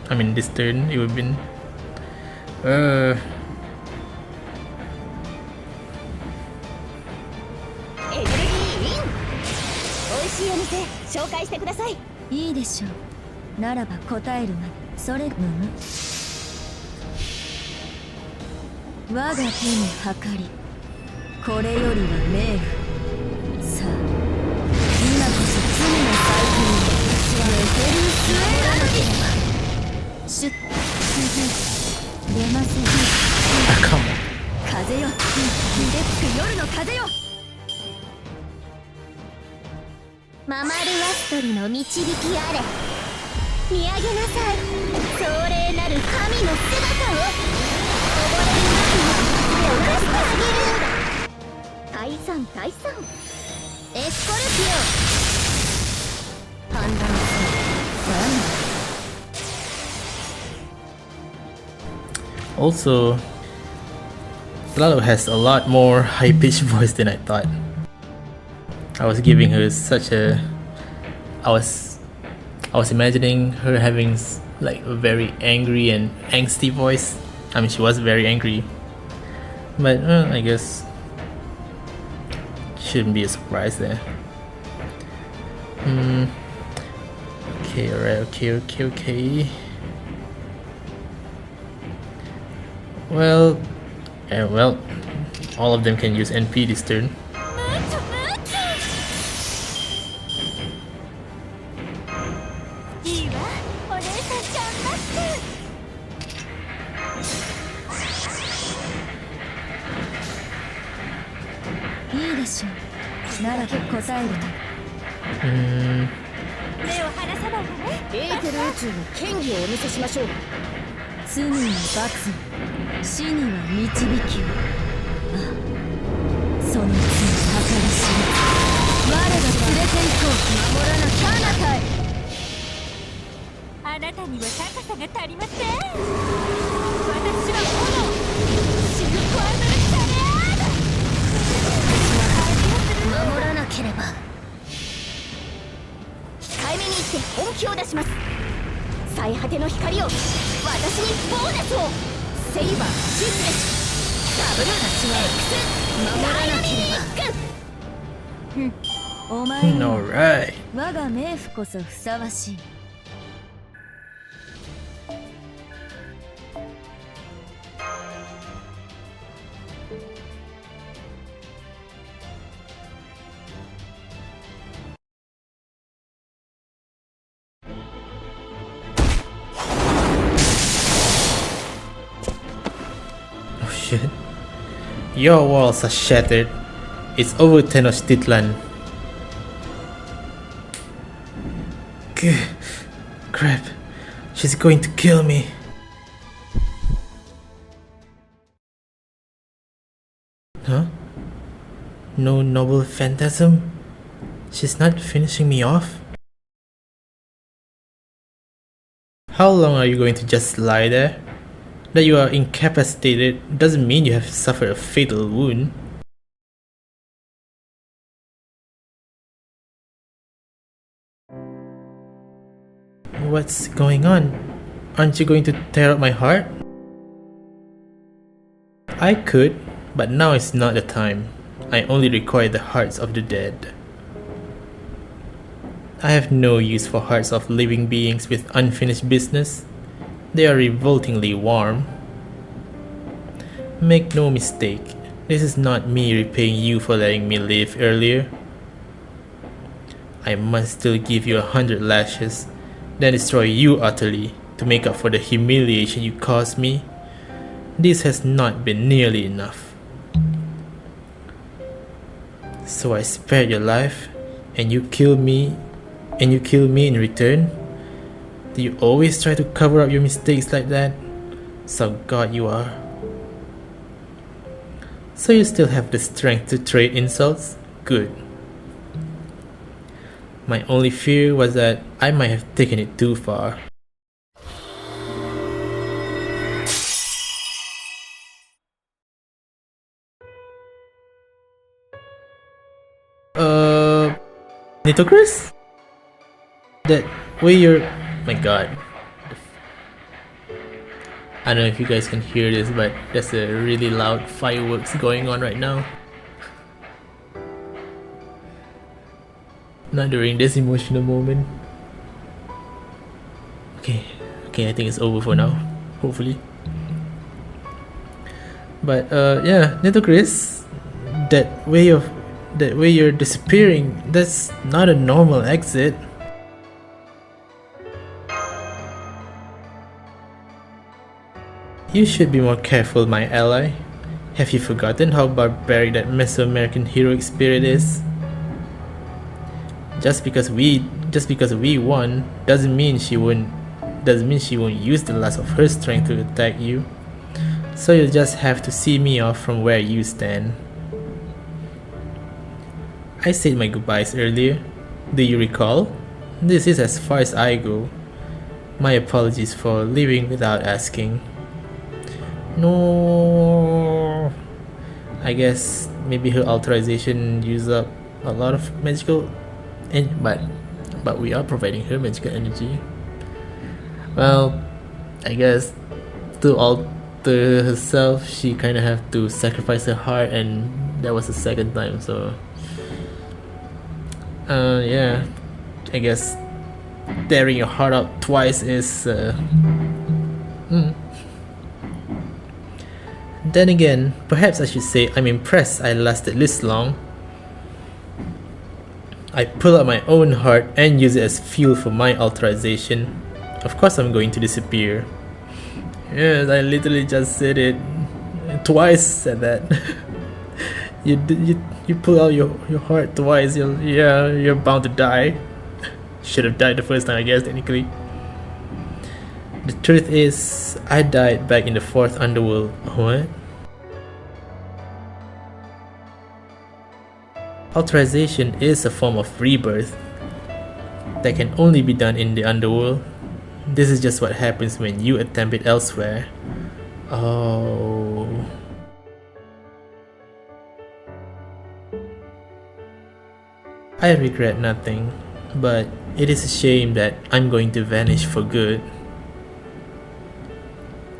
I mean, this turn, it would have been. エネルギーイン。美味しいお店紹介してください。いいでしょう。ならば答えるが、それ我が手に計り、これよりは命符。さあ、今こそ罪の再建を。私はエテルスエラルにシュッ出ません。 Ah, come on. 風よ、逃げつく夜の風よ。ママルワストリの導きあれ。見上げなさい、壮麗なる神の姿を。溺れる前に手を出してあげる。退散退散。エスコルピオ。判断する。Also, Lalo has a lot more high-pitched voice than I thought. I was giving her such a... I was imagining her having like a very angry and angsty voice. I mean, she was very angry. But I guess shouldn't be a surprise there. Okay, alright, okay. Well, all of them can use NP this turn. Hmm. 目を離さないわね。エーテル宇宙の権威をお見せしましょう。罪には罰、死には導きを。ああ、その罪計り知れ。我が連れて行こう。守らなきゃあなたへ。あなたには高さが足りません。私は炎。シルクアンドルシャレアード。守らなければ。控えめに言って本気を出します。最果ての光を、私にボーナスを。セイバーシスレスダブルX守らなければ。お前に Alright. 我が冥府こそふさわしい。Oh shit. Your walls are shattered. It's over, Tenochtitlan. Crap. She's going to kill me. Huh? No noble phantasm? She's not finishing me off? How long are you going to just lie there? That you are incapacitated doesn't mean you have suffered a fatal wound. What's going on? Aren't you going to tear up my heart? I could, but now is not the time. I only require the hearts of the dead. I have no use for hearts of living beings with unfinished business. They are revoltingly warm. Make no mistake, this is not me repaying you for letting me live earlier. I must still give you 100 lashes, then destroy you utterly to make up for the humiliation you caused me. This has not been nearly enough. So I spared your life, and you kill me in return? Do you always try to cover up your mistakes like that? So God you are. So you still have the strength to trade insults? Good. My only fear was that I might have taken it too far. Nitocris? That way you're... My god. I don't know if you guys can hear this, but there's a really loud fireworks going on right now. Not during this emotional moment. Okay, I think it's over for now. Hopefully. But yeah, Nitocris, that way you're disappearing, that's not a normal exit. You should be more careful, my ally. Have you forgotten how barbaric that Mesoamerican heroic spirit is? Just because we won doesn't mean she won't use the last of her strength to attack you. So you'll just have to see me off from where you stand. I said my goodbyes earlier. Do you recall? This is as far as I go. My apologies for leaving without asking. No. I guess maybe her authorization used up a lot of magical, but we are providing her magical energy. Well, I guess to alter herself, she kind of have to sacrifice her heart, and that was the second time. So, yeah, I guess tearing your heart out twice is Then again, perhaps I should say I'm impressed I lasted this long. I pull out my own heart and use it as fuel for my alterization. Of course I'm going to disappear. Yes, I literally just said it. Twice said that. you pull out your heart twice, you're bound to die. Should have died the first time, I guess, technically. The truth is, I died back in the 4th underworld. What? Authorization is a form of rebirth that can only be done in the underworld. This is just what happens when you attempt it elsewhere. Oh. I regret nothing, but it is a shame that I'm going to vanish for good.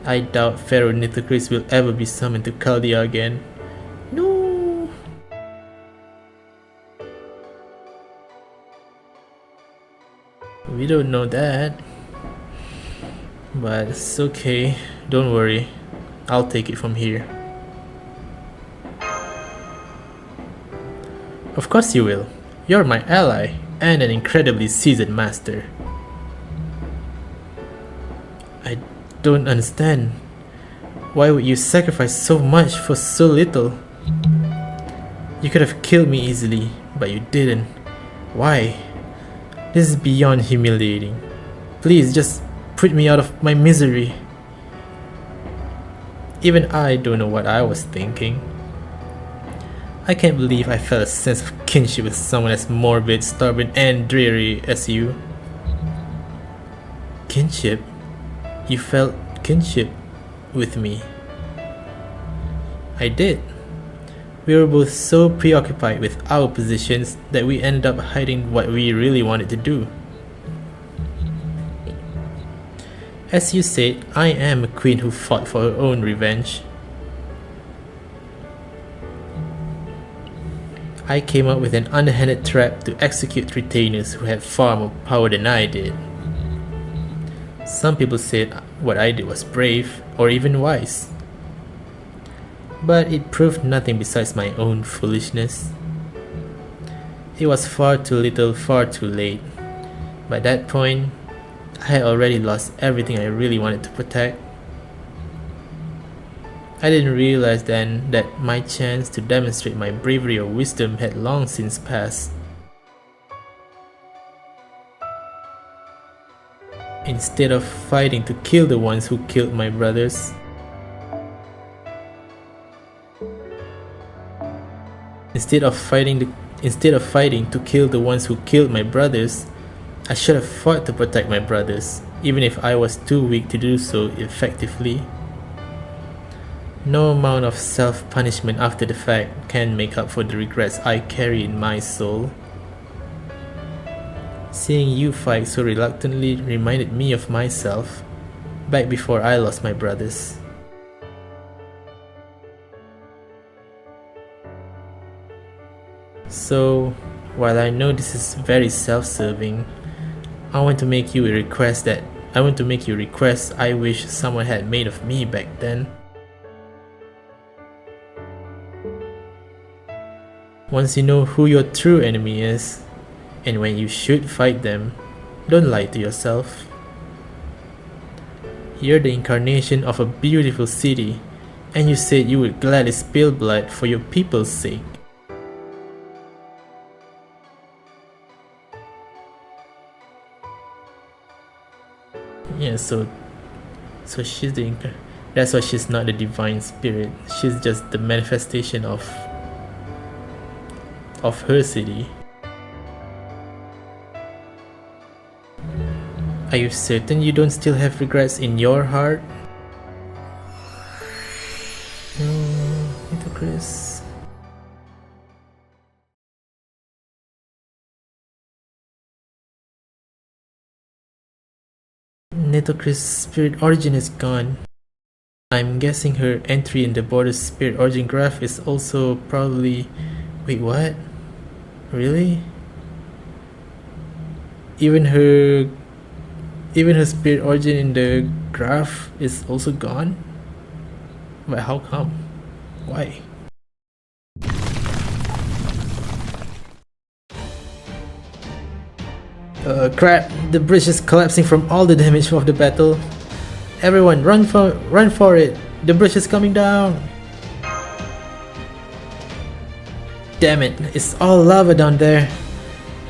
I doubt Pharaoh Nithocris will ever be summoned to Chaldea again. No! We don't know that. But it's okay, don't worry. I'll take it from here. Of course you will. You're my ally and an incredibly seasoned master. I don't understand. Why would you sacrifice so much for so little? You could have killed me easily, but you didn't. Why? This is beyond humiliating. Please just put me out of my misery. Even I don't know what I was thinking. I can't believe I felt a sense of kinship with someone as morbid, stubborn, and dreary as you. Kinship? You felt kinship with me. I did. We were both so preoccupied with our positions that we ended up hiding what we really wanted to do. As you said, I am a queen who fought for her own revenge. I came up with an underhanded trap to execute retainers who had far more power than I did. Some people said what I did was brave or even wise. But it proved nothing besides my own foolishness. It was far too little, far too late. By that point, I had already lost everything I really wanted to protect. I didn't realize then that my chance to demonstrate my bravery or wisdom had long since passed. Instead of fighting to kill the ones who killed my brothers, Instead of fighting to kill the ones who killed my brothers, I should have fought to protect my brothers, even if I was too weak to do so effectively. No amount of self-punishment after the fact can make up for the regrets I carry in my soul. Seeing you fight so reluctantly reminded me of myself, back before I lost my brothers. So, while I know this is very self-serving, I want to make you a request I wish someone had made of me back then. Once you know who your true enemy is, and when you should fight them, don't lie to yourself. You're the incarnation of a beautiful city, and you said you would gladly spill blood for your people's sake. Yeah, so she's that's why she's not the divine spirit. She's just the manifestation of her city. Are you certain you don't still have regrets in your heart? Little Chris. Nithocris' spirit origin is gone. I'm guessing her entry in the border's spirit origin graph is also probably... Wait, what? Really? even her spirit origin in the graph is also gone. But how come? Why? Crap! The bridge is collapsing from all the damage of the battle. Everyone, run for it! The bridge is coming down! Damn it! It's all lava down there.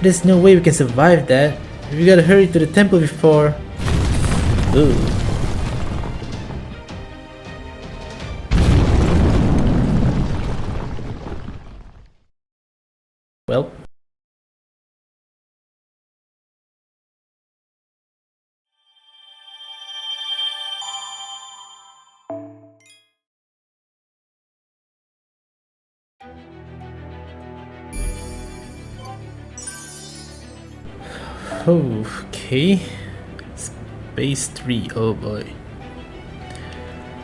There's no way we can survive that. We gotta hurry to the temple before. Ooh. Well. Okay. Space 3, oh boy.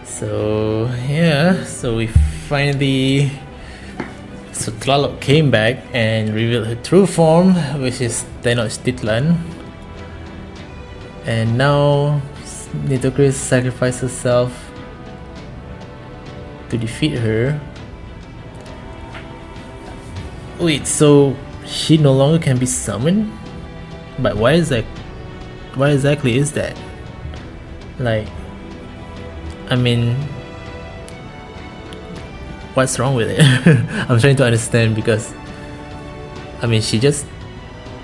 So yeah, so we finally, so Tlaloc came back and revealed her true form, which is Tenochtitlan. And now Nitocris sacrificed herself to defeat her. Wait, so she no longer can be summoned? But why exactly is that? Like, I mean, what's wrong with it? I'm trying to understand, because I mean, she just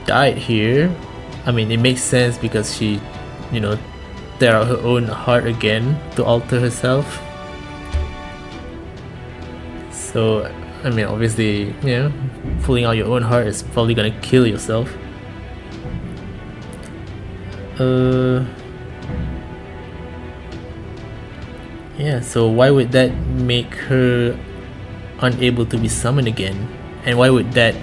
died here. I mean, it makes sense because she, you know, tear out her own heart again to alter herself. So I mean, obviously, you know, pulling out your own heart is probably gonna kill yourself. Yeah, so why would that make her unable to be summoned again? And why would that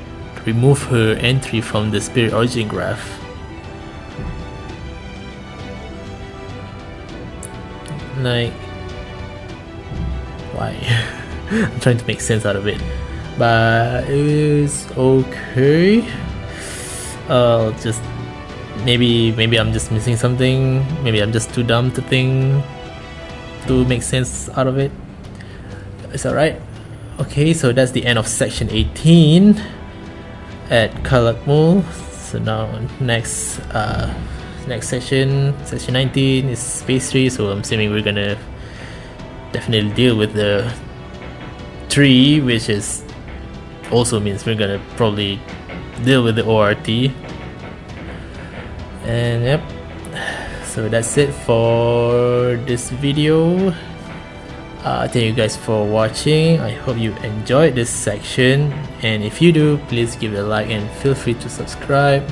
remove her entry from the spirit origin graph? Like, why? I'm trying to make sense out of it, but it's okay. Just maybe I'm just missing something. Maybe I'm just too dumb to make sense out of it. It's alright. Okay, so that's the end of section 18 at Kalakmul. So now next section 19 is Space 3. So I'm assuming we're gonna definitely deal with the 3, which is also means we're gonna probably deal with the ORT. And yep, so that's it for this video. Thank you guys for watching. I hope you enjoyed this section, and if you do, please give it a like and feel free to subscribe,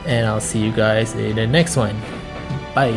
and I'll see you guys in the next one. Bye.